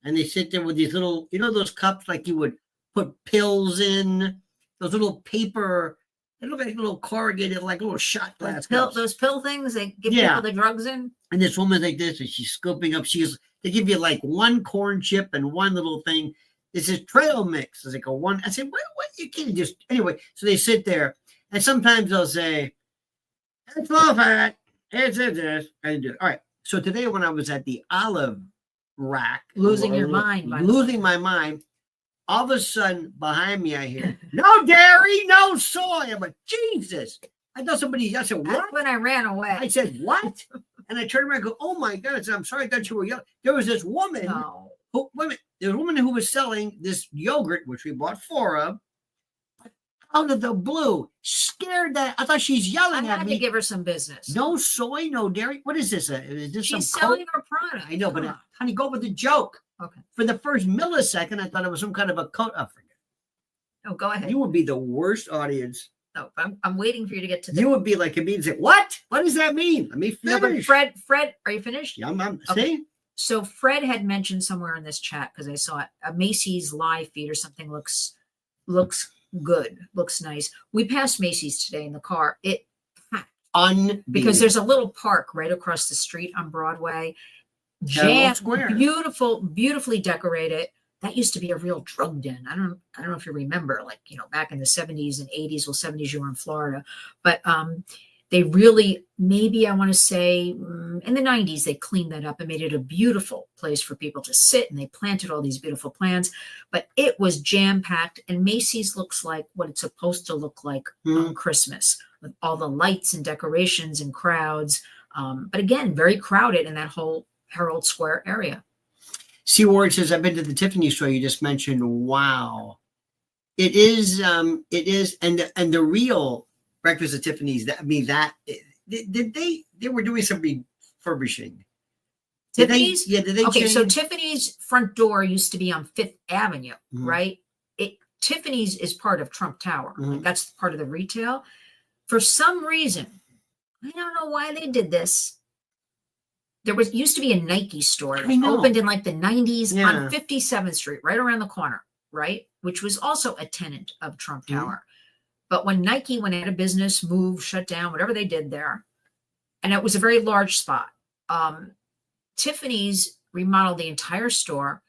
and they sit there with these little, you know, those cups like you would put pills in, those little paper, they look like little corrugated, like little shot glass cups. Those pill things they give people the drugs in. And this woman like this, and she's scooping up. They give you like one corn chip and one little thing. This is trail mix. It's like a one. I said, what? You can't just, anyway. So they sit there, and sometimes they'll say, it's low fat. It's this. And do it. All right. So today when I was at the olive rack. Losing your mind. Losing my mind. All of a sudden, behind me, I hear, no dairy, no soy. I'm like, Jesus. I thought somebody, I said, what? That's when I ran away. I said, what? And I turned around and go, oh my God. I said, I'm sorry, I thought you were young. There was this woman. No. There was a woman who was selling this yogurt, which we bought 4 of, out of the blue. Scared that. I thought she's yelling at me. To give her some business. No soy, no dairy. What is this? Is this She's some selling her product. I know, but honey, go with the joke. Okay. For the first millisecond, I thought it was some kind of a coat. I forget. Oh, go ahead. You would be the worst audience. No, I'm waiting for you to get to. You would be like a mean. Say, what? What does that mean? Let me finish. No, but Fred, are you finished? Yeah, I'm okay. See. So Fred had mentioned somewhere in this chat, because I saw it, a Macy's live feed or something looks good, looks nice. We passed Macy's today in the car. It packed because there's a little park right across the street on Broadway. Beautifully decorated. That used to be a real drug den. I don't know if you remember, like, you know, back in the 70s and 80s. Well, 70s you were in Florida, but they really, maybe I want to say in the 90s, they cleaned that up and made it a beautiful place for people to sit, and they planted all these beautiful plants, but it was jam-packed, and Macy's looks like what it's supposed to look like on Christmas, with all the lights and decorations and crowds. But again, very crowded in that whole Herald Square area. C. Ward says, I've been to the Tiffany store you just mentioned. Wow. It is, and the real Breakfast at Tiffany's, they were doing some refurbishing. Tiffany's? Did they Okay, so change? Tiffany's front door used to be on Fifth Avenue, Mhm. right? Tiffany's is part of Trump Tower. Like, Mhm. that's part of the retail. For some reason, I don't know why they did this. There used to be a Nike store that I know. opened in like the 90s Yeah. on 57th Street, right around the corner, right? Which was also a tenant of Trump Mhm. Tower. But when Nike went out of business, moved, shut down, whatever they did there, and it was a very large spot. Tiffany's remodeled the entire store,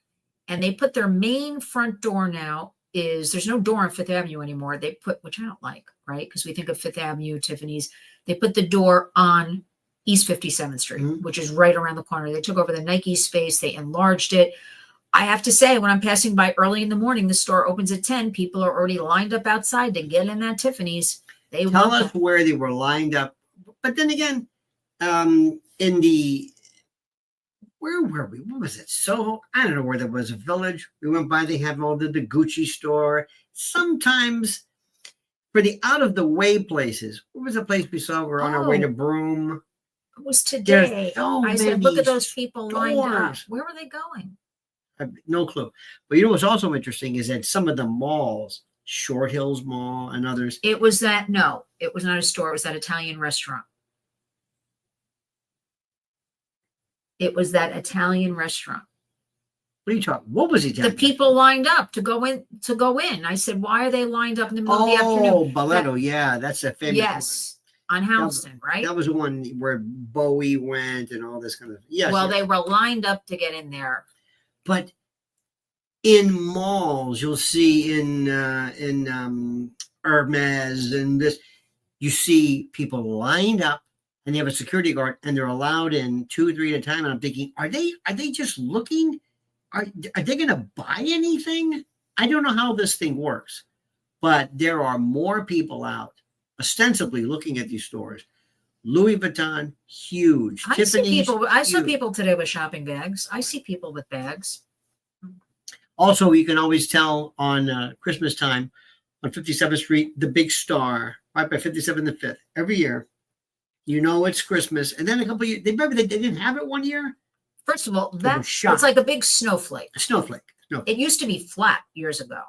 and they put their main front door now there's no door on Fifth Avenue anymore. They put, which I don't like, right? Because we think of Fifth Avenue, Tiffany's. They put the door on East 57th Street, Mhm. which is right around the corner. They took over the Nike space. They enlarged it. I have to say, when I'm passing by early in the morning, the store opens at 10. People are already lined up outside to get in that Tiffany's. They Tell want us that. where they were lined up. But then again, in the where were we? What was it? Soho? I don't know where there was a village. We went by. They have all the Gucci store. Sometimes for the out of the way places. What was the place we saw? We're on our way to Oh, Broome. it was There's today. so I said, look many at those people lined up. stores. Where were they going? I have no clue. But you know what's also interesting is that some of the malls, Short Hills Mall and others, It was not a store. It was that Italian restaurant. It was that Italian restaurant. what are you talking? What was he The talking? people lined up to go in. I said, why are they lined up in the middle of the afternoon? Oh, Balletto. Yeah, that's a famous Yes, on Houston, one. right? That was the one where Bowie went and all this kind of. Yes. Well, yes. they were lined up to get in there. But in malls, you'll see in Hermes and this, you see people lined up and they have a security guard and they're allowed in 2 or 3 at a time. And I'm thinking, are they just looking? Are they going to buy anything? I don't know how this thing works, but there are more people out ostensibly looking at these stores. Louis Vuitton, huge. I Tiffany's, saw huge. people today with shopping bags. I see people with bags. Also, you can always tell on Christmas time on 57th Street, the big star, right by 57th and 5th. Every year, you know it's Christmas. And then a couple of years, remember they didn't have it one year? First of all, was shocked. it's like a big snowflake. A snowflake. It used to be flat years ago.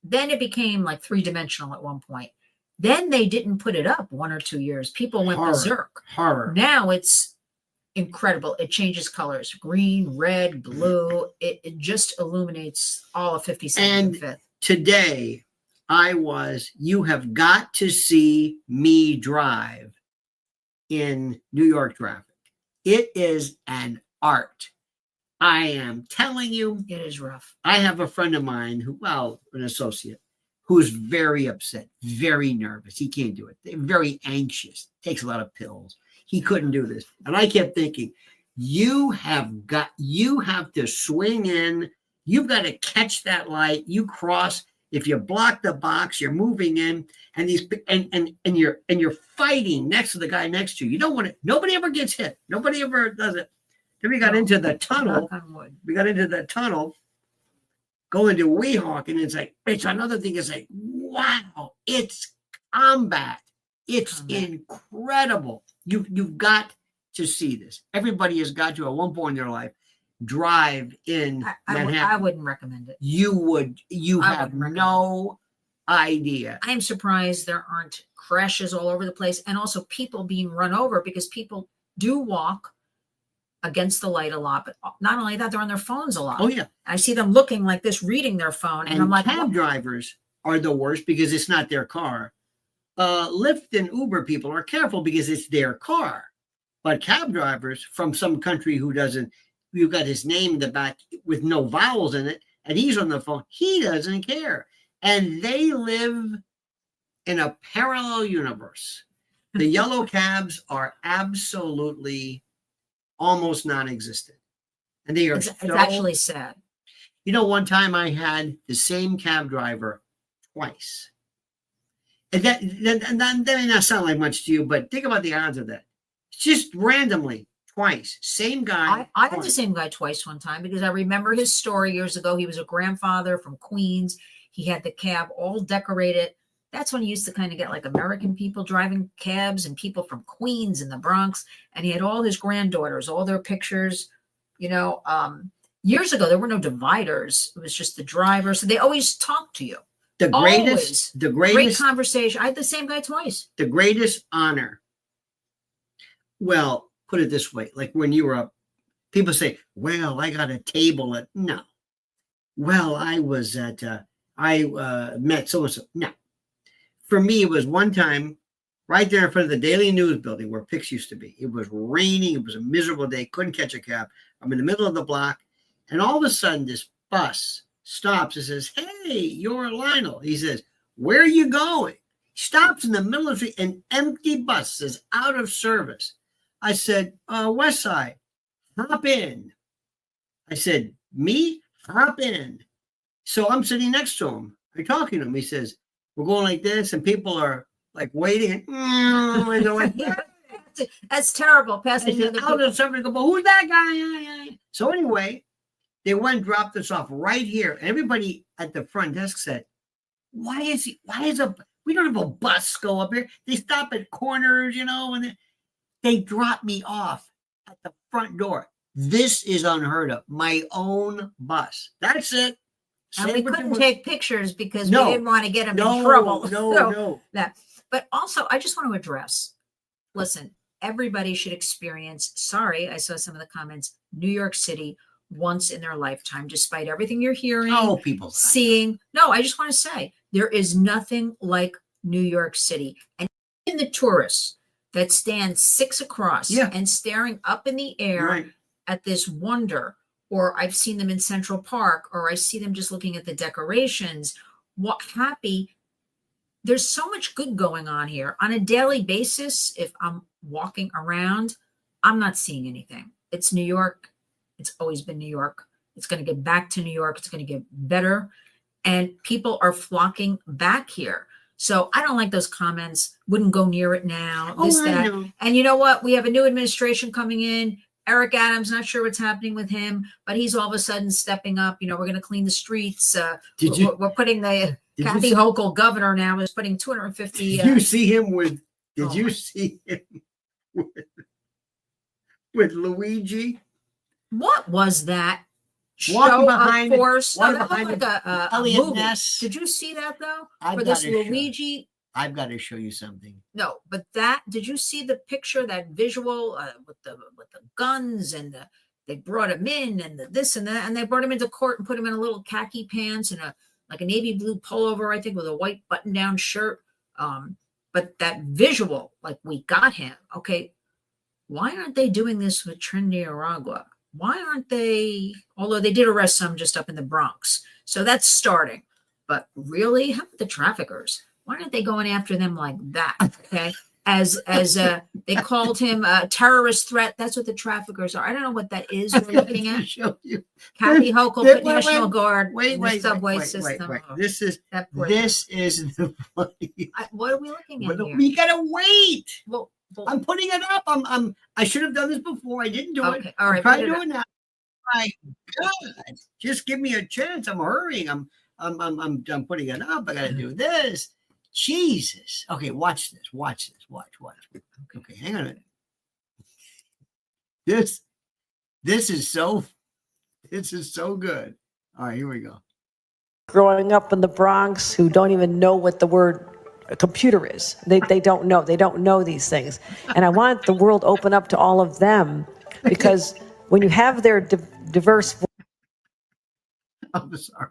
Then it became like 3-dimensional at one point. Then they didn't put it up 1 or 2 years. People went berserk. Horror. Now it's incredible. It changes colors: green, red, blue. It just illuminates all of 57th and 5th. Today, you have got to see me drive in New York traffic. It is an art. I am telling you. It is rough. I have a friend of mine an associate, who's very upset, very nervous. He can't do it. They're very anxious, takes a lot of pills. He couldn't do this. And I kept thinking, you have to swing in. You've got to catch that light. You cross. If you block the box, you're moving in, and you're fighting next to the guy next to you. You don't want it. Nobody ever gets hit. Nobody ever does it. Then we got into the tunnel. Going to Weehawken, and it's another thing. It's like, wow, it's combat. It's incredible. You've got to see this. Everybody has got to, at one point in their life, drive in Manhattan. I wouldn't recommend it. You would. You have no idea. I am surprised there aren't crashes all over the place, and also people being run over, because people do walk against the light a lot. But not only that, they're on their phones a lot. Oh yeah. I see them looking like this, reading their phone, and I'm like, cab drivers are the worst because it's not their car. Lyft and Uber people are careful because it's their car. But cab drivers from some country you've got his name in the back with no vowels in it, and he's on the phone. He doesn't care. And they live in a parallel universe. The yellow cabs are absolutely almost non-existent. And they are it's actually sad. You know, one time I had the same cab driver twice. And that may not sound like much to you, but think about the odds of that. Just randomly, twice. Same guy. I had the same guy twice one time, because I remember his story years ago. He was a grandfather from Queens. He had the cab all decorated. That's when he used to kind of get like American people driving cabs and people from Queens and the Bronx. And he had all his granddaughters, all their pictures You know, years ago, there were no dividers. It was just the driver. So they always talked to you. The Always. great Great conversation. I had the same guy twice. The greatest honor. Well, put it this way, like when you were up, people say, well, I got a table at, no. Well, I was at, I met so-and-so. No. For me, it was one time right there in front of the Daily News building where Pix used to be. It was raining. It was a miserable day. Couldn't catch a cab. I'm in the middle of the block. And all of a sudden, this bus stops and says, hey, you're Lionel. He says, where are you going? He stops in the middle of the street. An empty bus says, out of service. I said, West Side, hop in. I said, me? Hop in. So I'm sitting next to him. I'm talking to him. He says, we're going like this, and people are like waiting. And they're like, that's terrible. Passing said, somebody go, well, who's that guy? So anyway, they went and dropped us off right here. Everybody at the front desk said, we don't have a bus go up here. They stop at corners, you know, and they drop me off at the front door. This is unheard of. My own bus. That's it. And we couldn't take pictures because we didn't want to get them in trouble. No. But also, I just want to address, listen, everybody should experience, sorry, I saw some of the comments, New York City once in their lifetime, despite everything you're hearing, people seeing. No, I just want to say, there is nothing like New York City. And in the tourists that stand 6 across and staring up in the air at this wonder, or I've seen them in Central Park, or I see them just looking at the decorations, what happy. There's so much good going on here on a daily basis. If I'm walking around, I'm not seeing anything. It's New York. It's always been New York. It's going to get back to New York. It's going to get better. And people are flocking back here. So I don't like those comments. Wouldn't go near it now. That. And you know what? We have a new administration coming in. Eric Adams, not sure what's happening with him, but he's all of a sudden stepping up. You know, we're going to clean the streets. We're putting the Kathy Hochul governor now is putting 250. Did you see him with? Did you see him with Luigi? What was that? Walking behind force. Walking behind a movie. Ness. Did you see that though? For this Luigi. I've got to show you something. No, but did you see the picture, that visual with the guns and they brought him in and this and that, and they brought him into court and put him in a little khaki pants and a navy blue pullover, I think, with a white button down shirt. But that visual, like, we got him. Okay. Why aren't they doing this with Trinidad? Why aren't they, although they did arrest some just up in the Bronx. So that's starting. But really, how about the traffickers? Why aren't they going after them like that? Okay. As they called him a terrorist threat. That's what the traffickers are. I don't know what that is we're looking at. Kathy Hochul put National Guard in the subway system. Wait. This is the funny. What are we looking at here? We gotta wait. Well, I'm putting it up. I should have done this before. I didn't do it. All right. Try to do it now. My God, just give me a chance. I'm hurrying. I'm putting it up. I gotta do this. Jesus. Okay, watch this. Watch. Okay, hang on a minute. This is so good. All right, here we go. Growing up in the Bronx, who don't even know what the word a computer is. They don't know. They don't know these things. And I want the world to open up to all of them, because when you have their diverse. I'm sorry.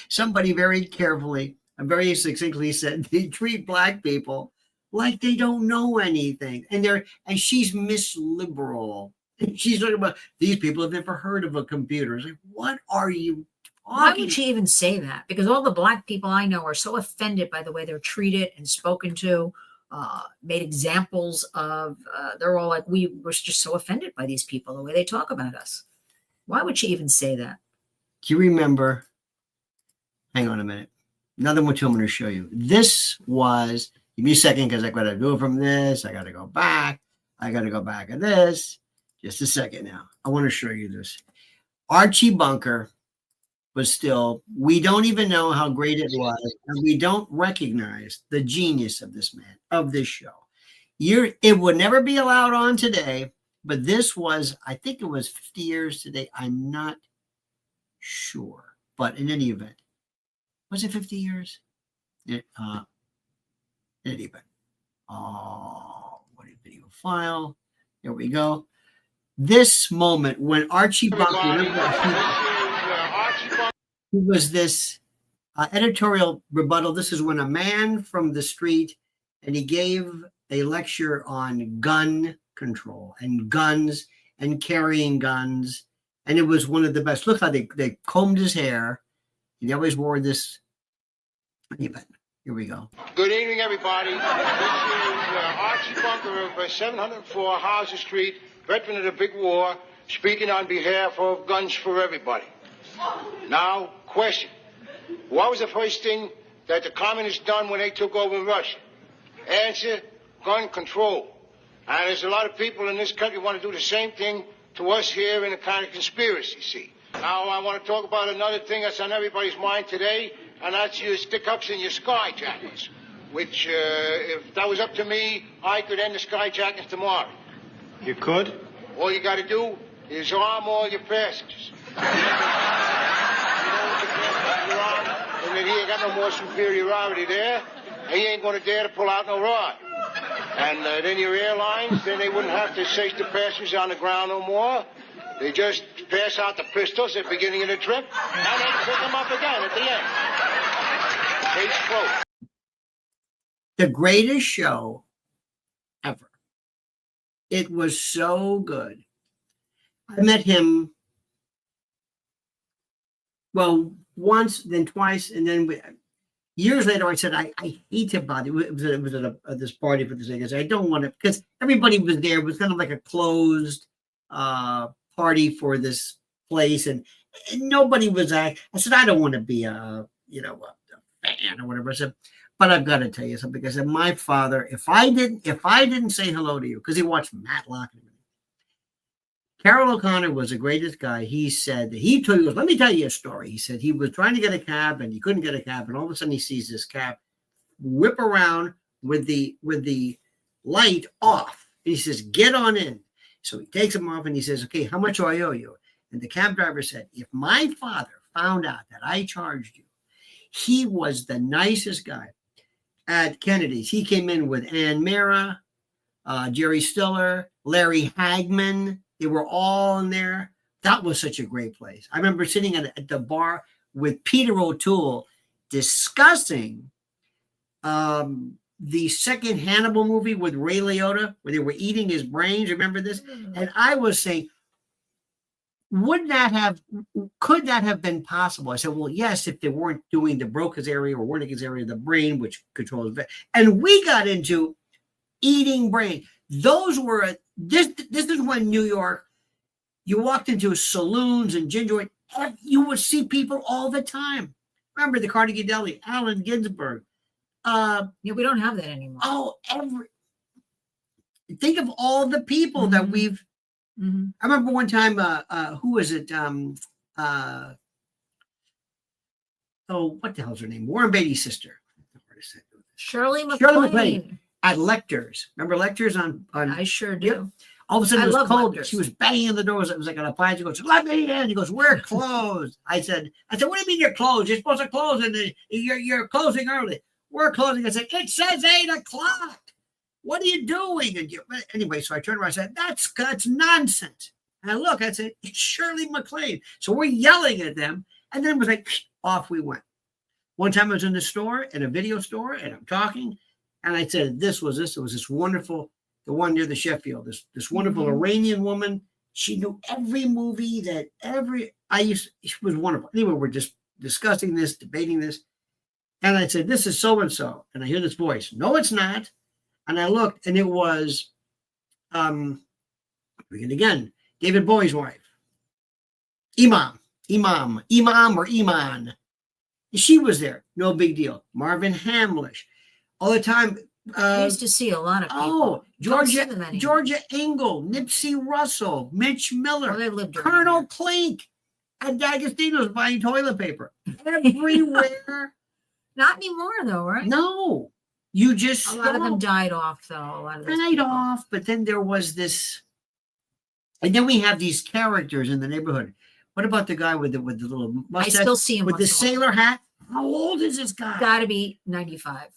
Somebody very carefully and very succinctly said they treat Black people like they don't know anything, and she's Miss Liberal, and she's talking about these people have never heard of a computer. It's like, what are you talking? Why would she even say that? Because all the Black people I know are so offended by the way they're treated and spoken to, made examples of. They're all like, we were just so offended by these people, the way they talk about us. Why would she even say that? Do you remember? Hang on a minute. Another one too, I'm going to show you. This was, give me a second because I got to do it from this. I got to go back. I got to go back at this. Just a second now. I want to show you this. Archie Bunker was still, we don't even know how great it was. And we don't recognize the genius of this man, of this show. It would never be allowed on today, but this was, I think it was 50 years today. I'm not sure, but in any event, was it 50 years? In any event, what a video file. There we go. This moment when Archie Bunker, he was this editorial rebuttal. This is when a man from the street, and he gave a lecture on gun control and guns and carrying guns. And it was one of the best. Look how they combed his hair. He always wore this. Here we go. Good evening, everybody. This is Archie Bunker of 704 Houser Street, veteran of the big war, speaking on behalf of Guns for Everybody. Now, question. What was the first thing that the communists done when they took over in Russia? Answer, gun control. And there's a lot of people in this country want to do the same thing to us here in a kind of conspiracy, see. Now, I want to talk about another thing that's on everybody's mind today, and that's your stick-ups and your skyjackets, which, if that was up to me, I could end the skyjackets tomorrow. You could? All you got to do is arm all your passengers. And then he ain't got no more superiority there. He ain't going to dare to pull out no rod. And then your airlines, then they wouldn't have to search the passengers on the ground no more. They just pass out the pistols at the beginning of the trip, and they pick them up again at the end. Case closed. The greatest show ever. It was so good. I met him, well, once, then twice, and then years later, I said, I hate about it. It was at this party for this thing. I said, I don't want to, because everybody was there. It was kind of like a closed party for this place, and nobody was I said, I don't want to be a fan or whatever. I said, but I've got to tell you something. I said, my father, if I didn't say hello to you, because he watched Matlock. Carroll O'Connor was the greatest guy. He said, he told you, let me tell you a story. He said he was trying to get a cab and he couldn't get a cab. And all of a sudden he sees this cab whip around with the light off. And he says, get on in. So he takes him off and he says, okay, how much do I owe you? And the cab driver said, if my father found out that I charged you, he was the nicest guy at Kennedy's. He came in with Ann Mira, Jerry Stiller, Larry Hagman. They were all in there. That was such a great place. I remember sitting at the bar with Peter O'Toole discussing the second Hannibal movie with Ray Liotta, where they were eating his brains. Remember this? And I was saying, could that have been possible? I said, well, yes, if they weren't doing the Broca's area or Wernicke's area of the brain, which controls it. And we got into eating brain. Those were, this is when New York, you walked into saloons and ginger, you would see people all the time. Remember the Carnegie Deli, Allen Ginsberg. Yeah, we don't have that anymore. Oh, think of all the people that we've. I remember one time, who was it? What the hell's her name? Warren Beatty's sister. Shirley MacLaine. At Lectors. Remember Lectors on I sure do. Yep. All of a sudden it was cold. Lectors. She was banging on the doors. It was like an appliance. She goes, let me in. He goes, we're closed. I said, what do you mean you're closed? You're supposed to close and you're closing early. We're closing. I said, it says 8:00. What are you doing? And anyway, so I turned around and said, that's nonsense. And I look, I said, it's Shirley MacLaine. So we're yelling at them. And then it was like, off we went. One time I was in the store, in a video store, and I'm talking. And I said, it was this wonderful, the one near the Sheffield, this wonderful Iranian woman. She knew every movie she was wonderful. Anyway, we're just discussing this, debating this. And I said, this is so-and-so. And I hear this voice. No, it's not. And I looked and it was, again, David Bowie's wife. Imam or Iman. She was there. No big deal. Marvin Hamlish. All the time. I used to see a lot of people. Georgia Engel, Nipsey Russell, Mitch Miller, they lived Colonel Klink at D'Agostino's buying toilet paper. Everywhere. Not anymore, though, right? No. You just a lot of them died off, though. But then there was this And then we have these characters in the neighborhood. What about the guy with the little I mustache? still see him with the once in a while. sailor hat. How old is this guy? Got to be 95.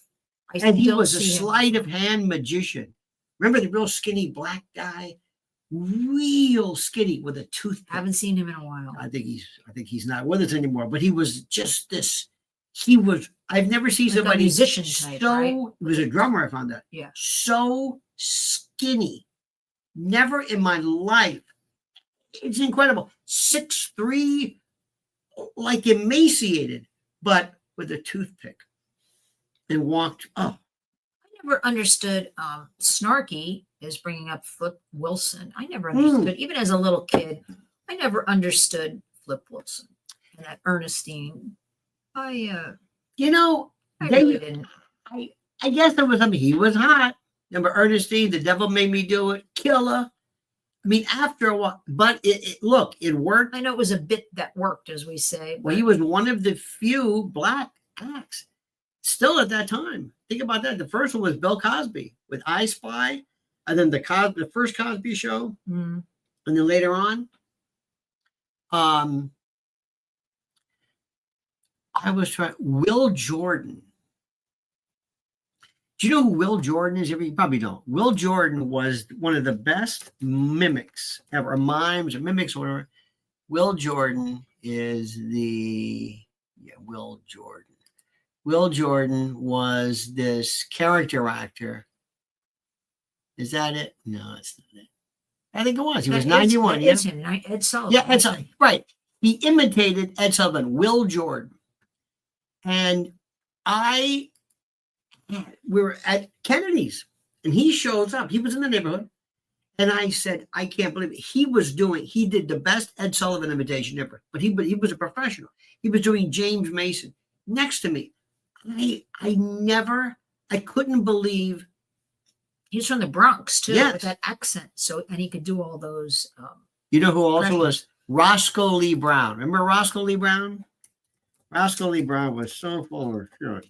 I And he still was a see him. sleight of hand magician. Remember the real skinny black guy? Real skinny with a toothpick. Haven't seen him in a while. I think he's not with us anymore. But he was just this. I've never seen Like a somebody musician type, so. right? He was a drummer. I found that. Yeah. So skinny. Never in my life. It's incredible. 6'3", like emaciated, but with a toothpick, and walked up. I never understood. Snarky is bringing up Flip Wilson. I never understood, even as a little kid, I never understood Flip Wilson and that Ernestine. I really didn't. I guess there was something. He was hot. Remember Ernestine? The Devil Made Me Do It. Killer. I mean, after a while, but look, it worked. I know it was a bit that worked, as we say. Well, he was one of the few black acts still at that time. Think about that. The first one was Bill Cosby with I Spy, and then the first Cosby Show, and then later on, I was trying. Will Jordan. Do you know who Will Jordan is? You probably don't. Will Jordan was one of the best mimics ever, or mimes or mimics or whatever. Will Jordan is Will Jordan. Will Jordan was this character actor. Is that it? No, it's not it. I think it was. He was 91. It's him, Ed Sullivan. Yeah, Ed Sullivan. Right. He imitated Ed Sullivan, Will Jordan. And we were at Kennedy's and he shows up. He was in the neighborhood. And I said, I can't believe it. He did the best Ed Sullivan imitation ever, but he was a professional. He was doing James Mason next to me. I couldn't believe. He's from the Bronx too, Yes. with that accent. And he could do all those. You know who also was? Roscoe Lee Brown. Remember Roscoe Lee Brown? Roscoe Lee Brown was so full of shit.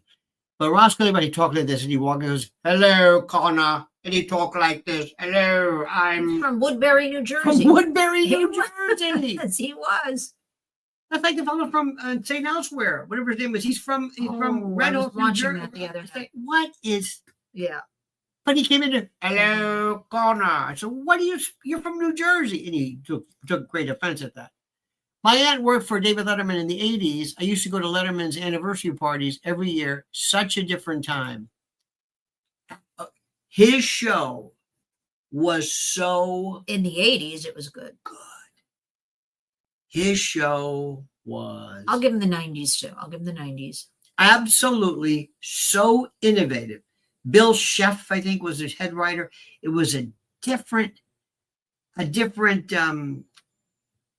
But Roscoe Lee Brown, he talked like this, and he walked and goes, "Hello, Connor." And he talked like this. "Hello, I'm from Woodbury, New Jersey." From Woodbury, New Jersey. Yes, he was. That's like the fellow from St. Elsewhere, whatever his name is. He's from Red I was Oak, New watching Jersey. that the other day. What is? Yeah. But he came in there, "Hello, Connor." I said, "You're from New Jersey," and he took great offense at that. My aunt worked for David Letterman in the 80s. I used to go to Letterman's anniversary parties every year. Such a different time. His show was so in the 80s. It was good. His show was. I'll give him the 90s too. I'll give him the 90s. Absolutely so innovative. Bill Sheff, I think, was his head writer. It was a different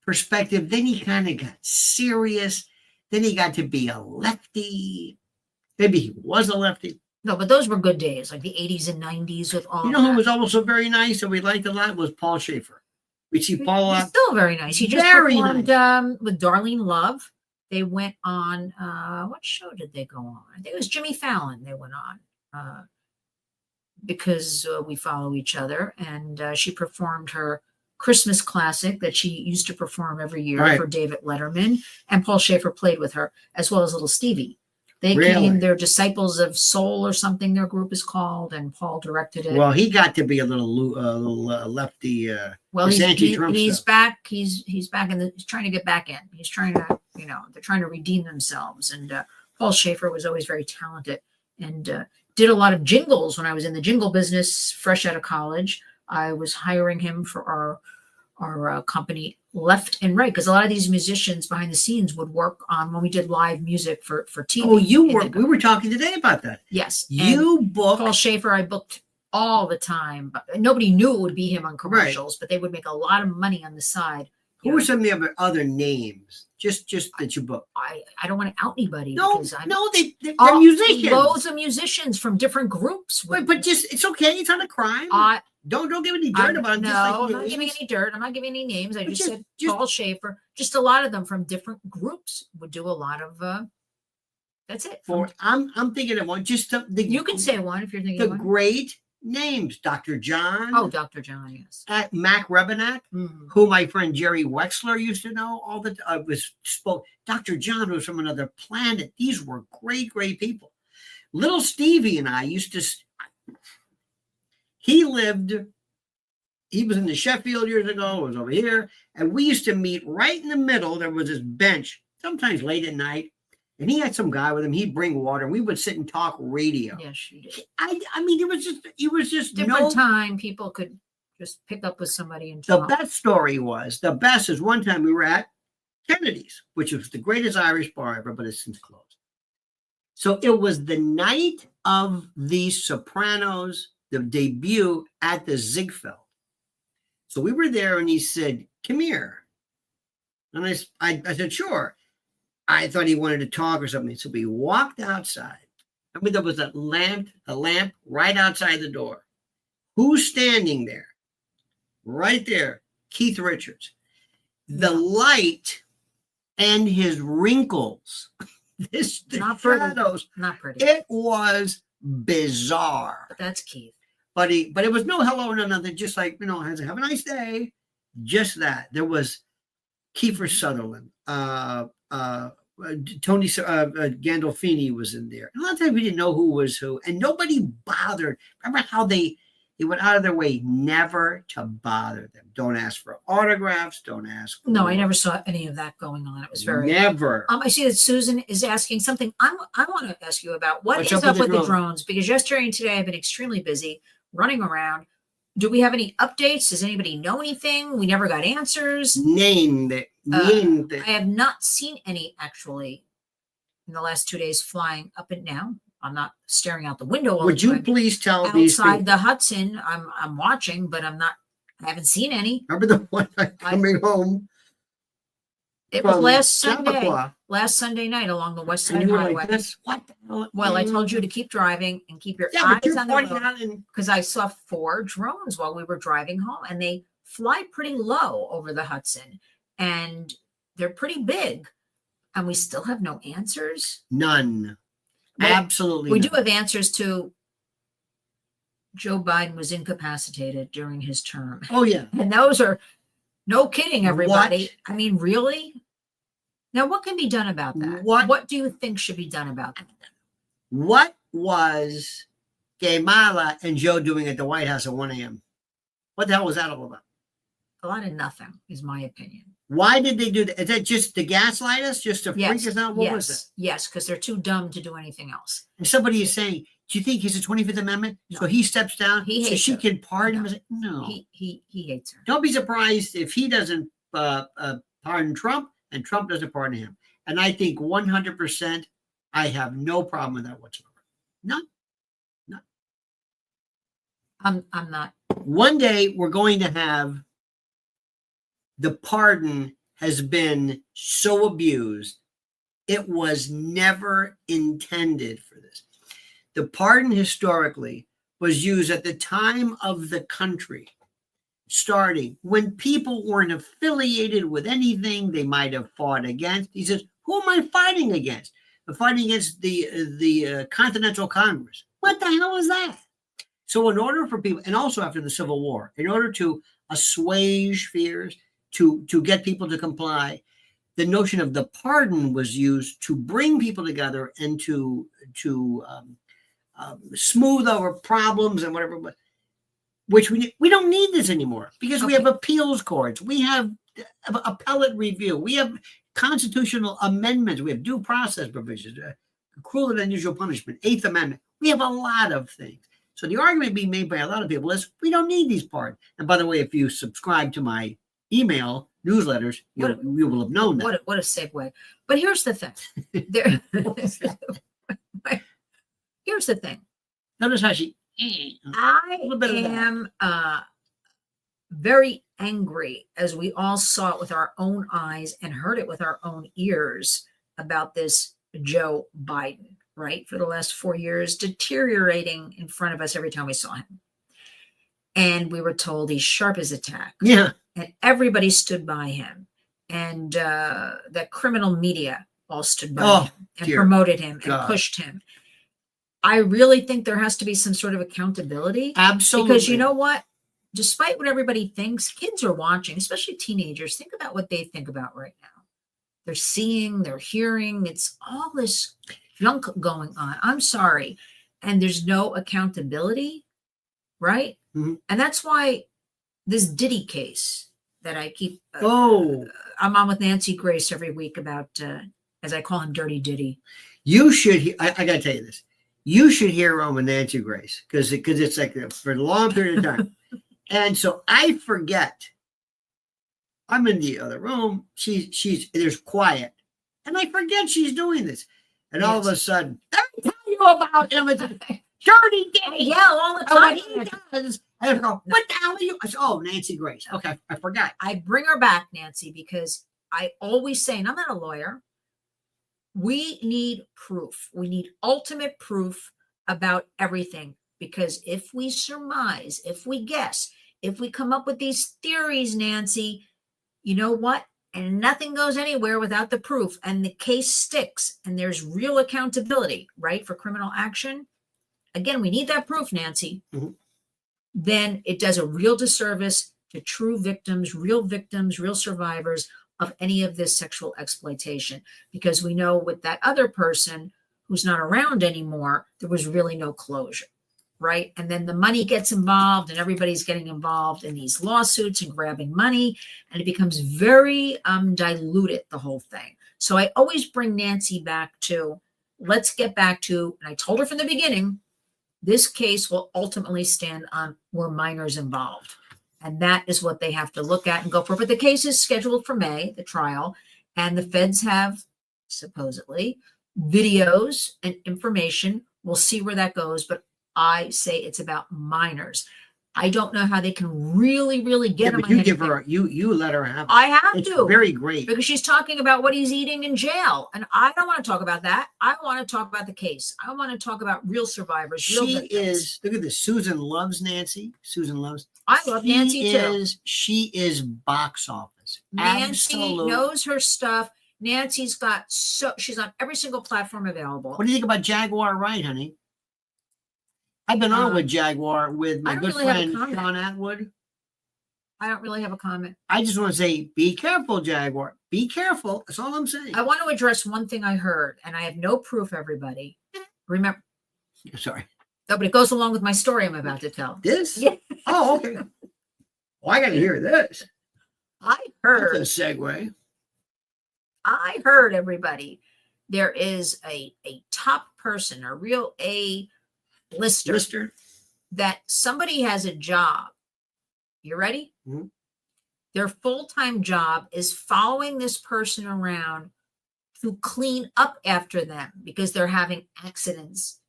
perspective. Then he kind of got serious. Then he got to be a lefty. Maybe he was a lefty. No, but those were good days, like the 80s and 90s with all. You know who was also very nice and we liked a lot was Paul Schaefer. We see Paul a lot. He's still very nice. He just Very performed with Darlene Love. They went on. What show did they go on? I think it was Jimmy Fallon. They went on because we follow each other, and she performed her Christmas classic that she used to perform every year for David Letterman, and Paul Schaefer played with her, as well as little Stevie. They came, they're Disciples of Soul or something their group is called, and Paul directed it. Well, he got to be a little lefty. Well, he's back. He's back he's trying to get back in. He's trying to, they're trying to redeem themselves. And Paul Schaefer was always very talented and did a lot of jingles when I was in the jingle business, fresh out of college. I was hiring him for our company Left and Right, because a lot of these musicians behind the scenes would work on when we did live music for TV. Oh, we were talking today about that. Yes. You booked Paul Schaefer. I booked all the time, but nobody knew it would be him on commercials, but they would make a lot of money on the side. Who were some of the other names? Just that you booked. I don't want to out anybody. No, they're musicians. Loads of musicians from different groups. But it's okay. It's not a crime. Don't give any dirt about it. No, I'm not giving any dirt. I'm not giving any names. I just said Paul Schaefer. Just a lot of them from different groups would do a lot of. That's it. I'm thinking of one. You can say one if you're thinking the one. great names. Dr. John. Oh, Dr. John, yes. Mac Rebenak, Mhm. who my friend Jerry Wexler used to know all the spoke. Dr. John was from another planet. These were great, great people. Little Stevie and I used to. He was in the Sheffield years ago. Was over here, and we used to meet right in the middle. There was this bench, sometimes late at night, and he had some guy with him. He'd bring water, and we would sit and talk radio. Yes, you did. I mean, it was just Different time, people could just pick up with somebody and The talk. best story was one time we were at Kennedy's, which was the greatest Irish bar ever, but it's since closed. So it was the night of The Sopranos, the debut at the Ziegfeld. So we were there, and he said, "Come here," and I said, "Sure." I thought he wanted to talk or something, so we walked outside. I mean, there was a lamp right outside the door. Who's standing there? Right there, Keith Richards. The light and his wrinkles, the shadows. Not pretty. It was bizarre. But that's Keith. But it was no hello, no nothing. Just like, have a nice day. Just that. There was Kiefer Sutherland, Tony Gandolfini was in there. And a lot of times we didn't know who was who, and nobody bothered. Remember how they went out of their way never to bother them. Don't ask for autographs. Don't ask. No, I never saw any of that going on. It was very never. I see that Susan is asking something. I want to ask you about What's is up with the drones, because yesterday and today I've been extremely busy running around. Do we have any updates? Does anybody know anything? We never got answers. Name it. I have not seen any actually in the last 2 days flying up and down. I'm not staring out the window all Would the you time. please tell these people? Outside the Hudson, I'm watching, but I haven't seen any. Remember the one coming home? It was last Chappaqua. Sunday night along the West And Side you were Highway. like this? What the hell? Well, I told you to keep driving and keep your Yeah, but eyes you're on the pointing road, out and because I saw 4 drones while we were driving home, and they fly pretty low over the Hudson, and they're pretty big, and we still have no answers. none. Well, Absolutely. We none. do have answers to Joe Biden was incapacitated during his term. Oh yeah. And those are no kidding, everybody. What? I mean, really? Now, what can be done about that? What do you think should be done about that? What was Kamala and Joe doing at the White House at 1 a.m.? What the hell was that all about? A lot of nothing, is my opinion. Why did they do that? Is that just to gaslight us? Just to freak us out? What was it? Yes, because they're too dumb to do anything else. And somebody is saying, do you think he's the 25th Amendment? No. So he steps down He so hates she her. can pardon him? No. I said, no. He hates her. Don't be surprised if he doesn't pardon Trump and Trump doesn't pardon him. And I think 100%, I have no problem with that whatsoever. None. I'm not. One day we're going to have the pardon has been so abused. It was never intended for this. The pardon historically was used at the time of the country, starting when people weren't affiliated with anything they might have fought against. He says, who am I fighting against? I'm fighting against the Continental Congress. What the hell is that? So in order for people, and also after the Civil War, in order to assuage fears, to get people to comply, the notion of the pardon was used to bring people together and to smooth over problems and whatever. Which we don't need this anymore because we have appeals courts, we have appellate review, we have constitutional amendments, we have due process provisions, cruel and unusual punishment, 8th Amendment. We have a lot of things. So the argument being made by a lot of people is we don't need these pardons. And by the way, if you subscribe to my email newsletters, you will have known that. What a segue. But here's the thing. Here's the thing. Notice how she. I am very angry, as we all saw it with our own eyes and heard it with our own ears, about this Joe Biden, right? For the last 4 years, deteriorating in front of us every time we saw him. And we were told he's sharp as a tack. Yeah. And everybody stood by him. And the criminal media all stood by him and promoted him and pushed him. I really think there has to be some sort of accountability. Absolutely. Because you know what? Despite what everybody thinks, kids are watching, especially teenagers. Think about what they think about right now. They're seeing, they're hearing. It's all this junk going on. I'm sorry. And there's no accountability, right? Mhm. And that's why this Diddy case that I keep, I'm on with Nancy Grace every week about, as I call him, Dirty Diddy. You should, I got to tell you this. You should hear on with Nancy Grace because it's like for a long period of time. And so I forget. I'm in the other room. There's quiet. And I forget she's doing this. And all of a sudden, let me tell you about him. It's a Dirty Diddy. Yeah, all the What time. he does. And I go, what the hell are you? I said, oh, Nancy Grace. Okay, I forgot. I bring her back, Nancy, because I always say, and I'm not a lawyer, we need proof. We need ultimate proof about everything. Because if we surmise, if we guess, if we come up with these theories, Nancy, you know what? And nothing goes anywhere without the proof. And the case sticks and there's real accountability, right? For criminal action. Again, we need that proof, Nancy. Mhm. Then it does a real disservice to true victims, real survivors of any of this sexual exploitation. Because we know with that other person who's not around anymore, there was really no closure. Right. And then the money gets involved and everybody's getting involved in these lawsuits and grabbing money. And it becomes very diluted, the whole thing. So I always bring Nancy back to, let's get back to, and I told her from the beginning, this case will ultimately stand on were minors involved. And that is what they have to look at and go for. But the case is scheduled for May, the trial, and the feds have supposedly videos and information. We'll see where that goes. But I say it's about minors. I don't know how they can really get them. But you give her, you let her have it. I have It's to. very great. Because she's talking about what he's eating in jail. And I don't want to talk about that. I want to talk about the case. I want to talk about real survivors. Real She victims. is, look at this. Susan loves Nancy. Susan loves. I love Nancy too. She is box office. Nancy Absolute. knows her stuff. Nancy's got she's on every single platform available. What do you think about Jaguar Right, honey? I've been on with Jaguar with my I don't good really have a friend comment. Sean Atwood. I don't really have a comment. I just want to say, be careful, Jaguar. Be careful. That's all I'm saying. I want to address one thing I heard, and I have no proof, everybody. Remember, Sorry. no, but it goes along with my story I'm about to tell. This? Yeah. Oh, okay. Well, I got to hear this. I heard. That's a segue. I heard, everybody, there is a top person, a real lister, that somebody has a job. You ready? Mhm. Their full-time job is following this person around to clean up after them because they're having accidents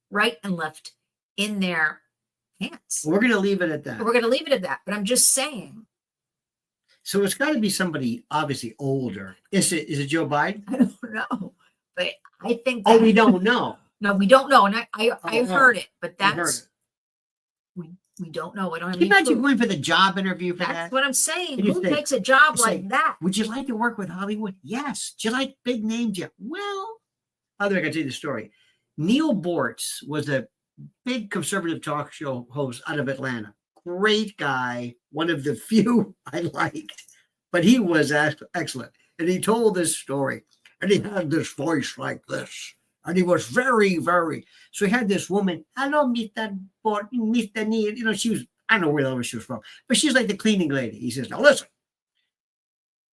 right and left in their pants. We're going to leave it at that. We're going to leave it at that, but I'm just saying. So it's got to be somebody obviously older. Is it Joe Biden? I don't know, but I think. Oh, we don't know. No, we don't know, and I Oh, heard it, but You heard that's it. we don't know. I don't have Can you any imagine proof. going for the job interview for That's that? what I'm saying. And you Who say- takes a job you say, like that? Would you like to work with Hollywood? Yes. Do you like big names? Yeah. Well, I think I can tell you the story. Neil Bortz was a big conservative talk show host out of Atlanta. Great guy. One of the few I liked, but he was excellent. And he told this story, and he had this voice like this. And he was very, so he had this woman, hello, Mr. Bortz, Mr. Neil. You know, she was, I don't know where the hell she was from, but she's like the cleaning lady. He says, now listen,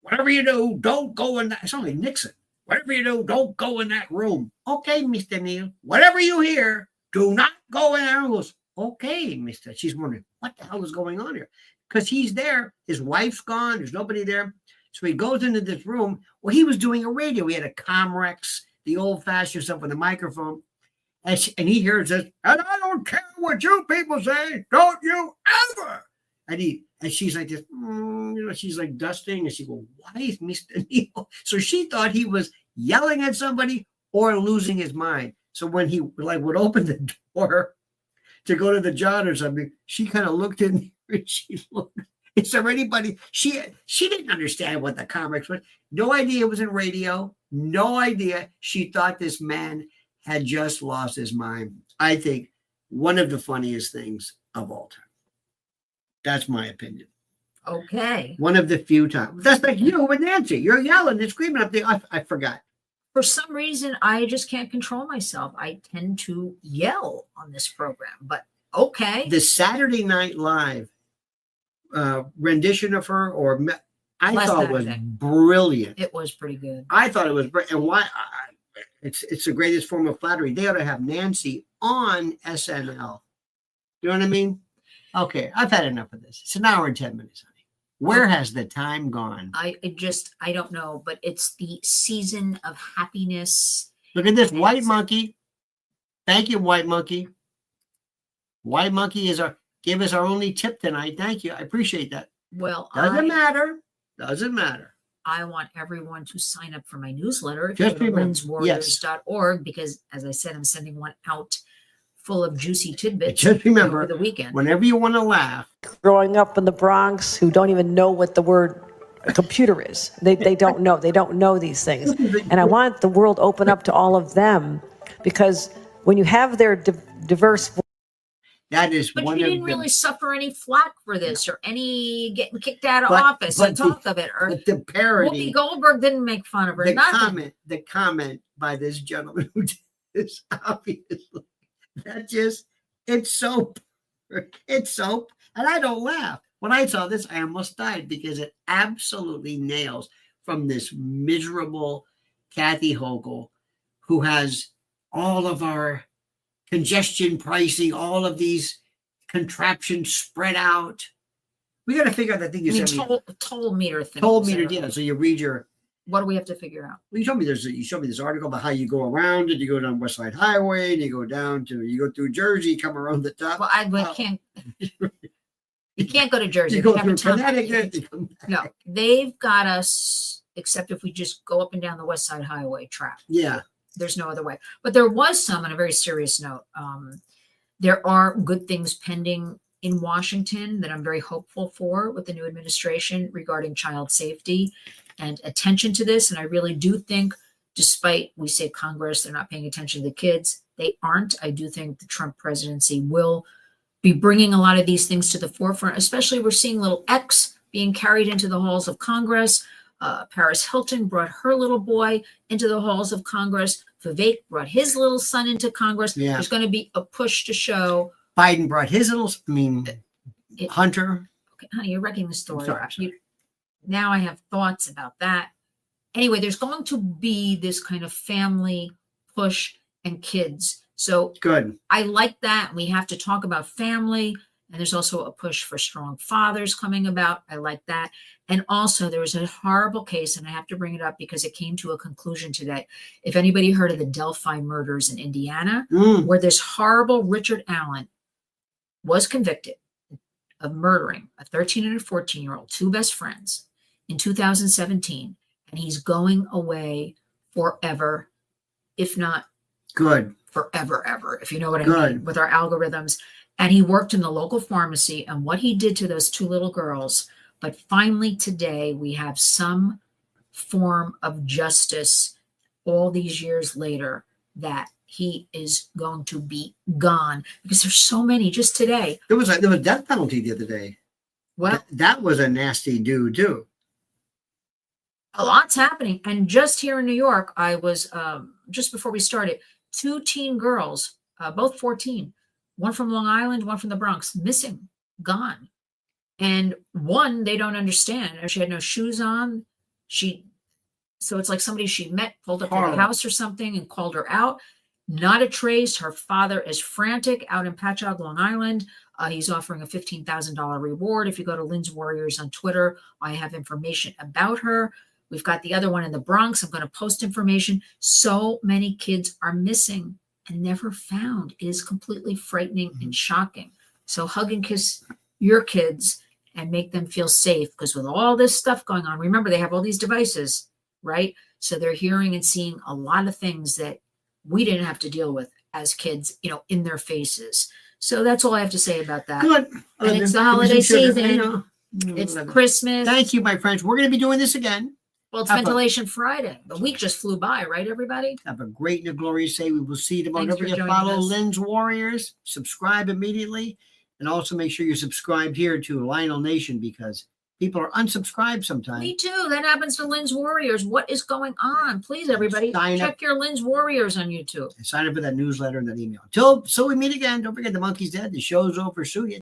whatever you do, don't go in that. It's only Nixon. Whatever you do, don't go in that room. Okay, Mr. Neil. Whatever you hear, do not go in that room. He goes, okay, Mr. She's wondering, what the hell is going on here? Because he's there. His wife's gone. There's nobody there. So he goes into this room. Well, he was doing a radio. He had a Comrex, the old-fashioned stuff with a microphone. And he hears this, and I don't care what you people say. Don't you ever. And she's like this, you know, she's like dusting. And she goes, why is Mr. Neil? So she thought he was yelling at somebody or losing his mind. So when he like would open the door to go to the John or something, she kind of looked in there and she looked. Is there anybody? She didn't understand what the comics was. No idea it was in radio. No idea. She thought this man had just lost his mind. I think one of the funniest things of all time. That's my opinion. Okay. One of the few times. That's like you and Nancy. You're yelling and screaming up there. I forgot. For some reason, I just can't control myself. I tend to yell on this program, but okay. The Saturday Night Live rendition of her, I Last thought was Saturday. Brilliant. It was pretty good. I thought it was brilliant. And why? It's the greatest form of flattery. They ought to have Nancy on SNL. You know what I mean? Okay, I've had enough of this. It's an hour and 10 minutes, honey. Where has the time gone? I don't know, but it's the season of happiness. Look at this white monkey. Thank you, white monkey. White monkey gave us our only tip tonight. Thank you. I appreciate that. Well, Doesn't matter. Doesn't matter. I want everyone to sign up for my newsletter. Just If you go to remember, linswarriors.org, because as I said, I'm sending one out full of juicy tidbits Just remember, over the weekend. whenever you want to laugh. Growing up in the Bronx who don't even know what the word computer is. They don't know. They don't know these things. And I want the world to open up to all of them, because when you have their diverse. That is But one you of didn't the, really suffer any flack for this, or any getting kicked out of But- office but on top of it, or but the parody. Whoopi Goldberg didn't make fun of her. Nothing. The comment by this gentleman who did this, obviously, it's soap. It's soap. And I don't laugh. When I saw this, I almost died, because it absolutely nails from this miserable Kathy Hochul, who has all of our congestion pricing, all of these contraptions spread out. We got to figure out that thing. I mean, toll meter thing. Toll meter, yeah. So you read your. What do we have to figure out? Well, you showed me this article about how you go around it. You go down West Side Highway, and you go through Jersey, come around the top. Well, I can't. You can't go to Jersey. You go They have a through town- Connecticut. You come back. No, they've got us. Except if we just go up and down the West Side Highway track. Yeah. There's no other way. But there was some, on a very serious note. There are good things pending in Washington that I'm very hopeful for with the new administration regarding child safety and attention to this. And I really do think, despite we say Congress, they're not paying attention to the kids, they aren't. I do think the Trump presidency will be bringing a lot of these things to the forefront, especially we're seeing little X being carried into the halls of Congress. Paris Hilton brought her little boy into the halls of Congress. Vivek brought his little son into Congress. Yeah. There's going to be a push to show. Biden brought his Hunter. Okay, honey, you're wrecking the story. I'm sorry. Now I have thoughts about that. Anyway, there's going to be this kind of family push and kids. So Good. I like that. We have to talk about family. And there's also a push for strong fathers coming about. I like that. And also there was a horrible case, and I have to bring it up because it came to a conclusion today. If anybody heard of the Delphi murders in Indiana, where this horrible Richard Allen was convicted of murdering a 13 and a 14-year-old, two best friends, in 2017, and he's going away forever, if not Good. forever, ever, if you know what I Good. mean, with our algorithms. And he worked in the local pharmacy, and what he did to those two little girls. But finally today, we have some form of justice all these years later, that he is going to be gone, because there's so many. Just today. There was a death penalty the other day. Well, That was a nasty dude too. a lot's happening. And just here in New York, I was, just before we started, two teen girls, both 14, one from Long Island, one from the Bronx, missing, gone. And one, they don't understand. She had no shoes on. So it's like somebody she met pulled up to Horrible. the house or something and called her out. Not a trace. Her father is frantic out in Patchogue, Long Island. He's offering a $15,000 reward. If you go to Lynn's Warriors on Twitter, I have information about her. We've got the other one in the Bronx. I'm going to post information. So many kids are missing and never found. It is completely frightening and shocking. So hug and kiss your kids and make them feel safe, because with all this stuff going on, remember, they have all these devices, right? So they're hearing and seeing a lot of things that we didn't have to deal with as kids, in their faces. So that's all I have to say about that. Good. And it's the Give me holiday some sugar. I season. know. It's Whatever. Christmas. Thank you, my friends. We're going to be doing this again. Well, it's Have a- Ventilation Friday. The week just flew by, right, everybody? Have a great and a glorious day. We will see you tomorrow. Thanks Don't for forget to joining follow us. Lynn's Warriors. Subscribe immediately. And also make sure you're subscribed here to Lionel Nation because people are unsubscribed sometimes. Me too. That happens to Lynn's Warriors. What is going on? Please, everybody, Sign up. check your Lynn's Warriors on YouTube. And sign up for that newsletter and that email. So we meet again. Don't forget the monkey's dead. The show's over. Sue you.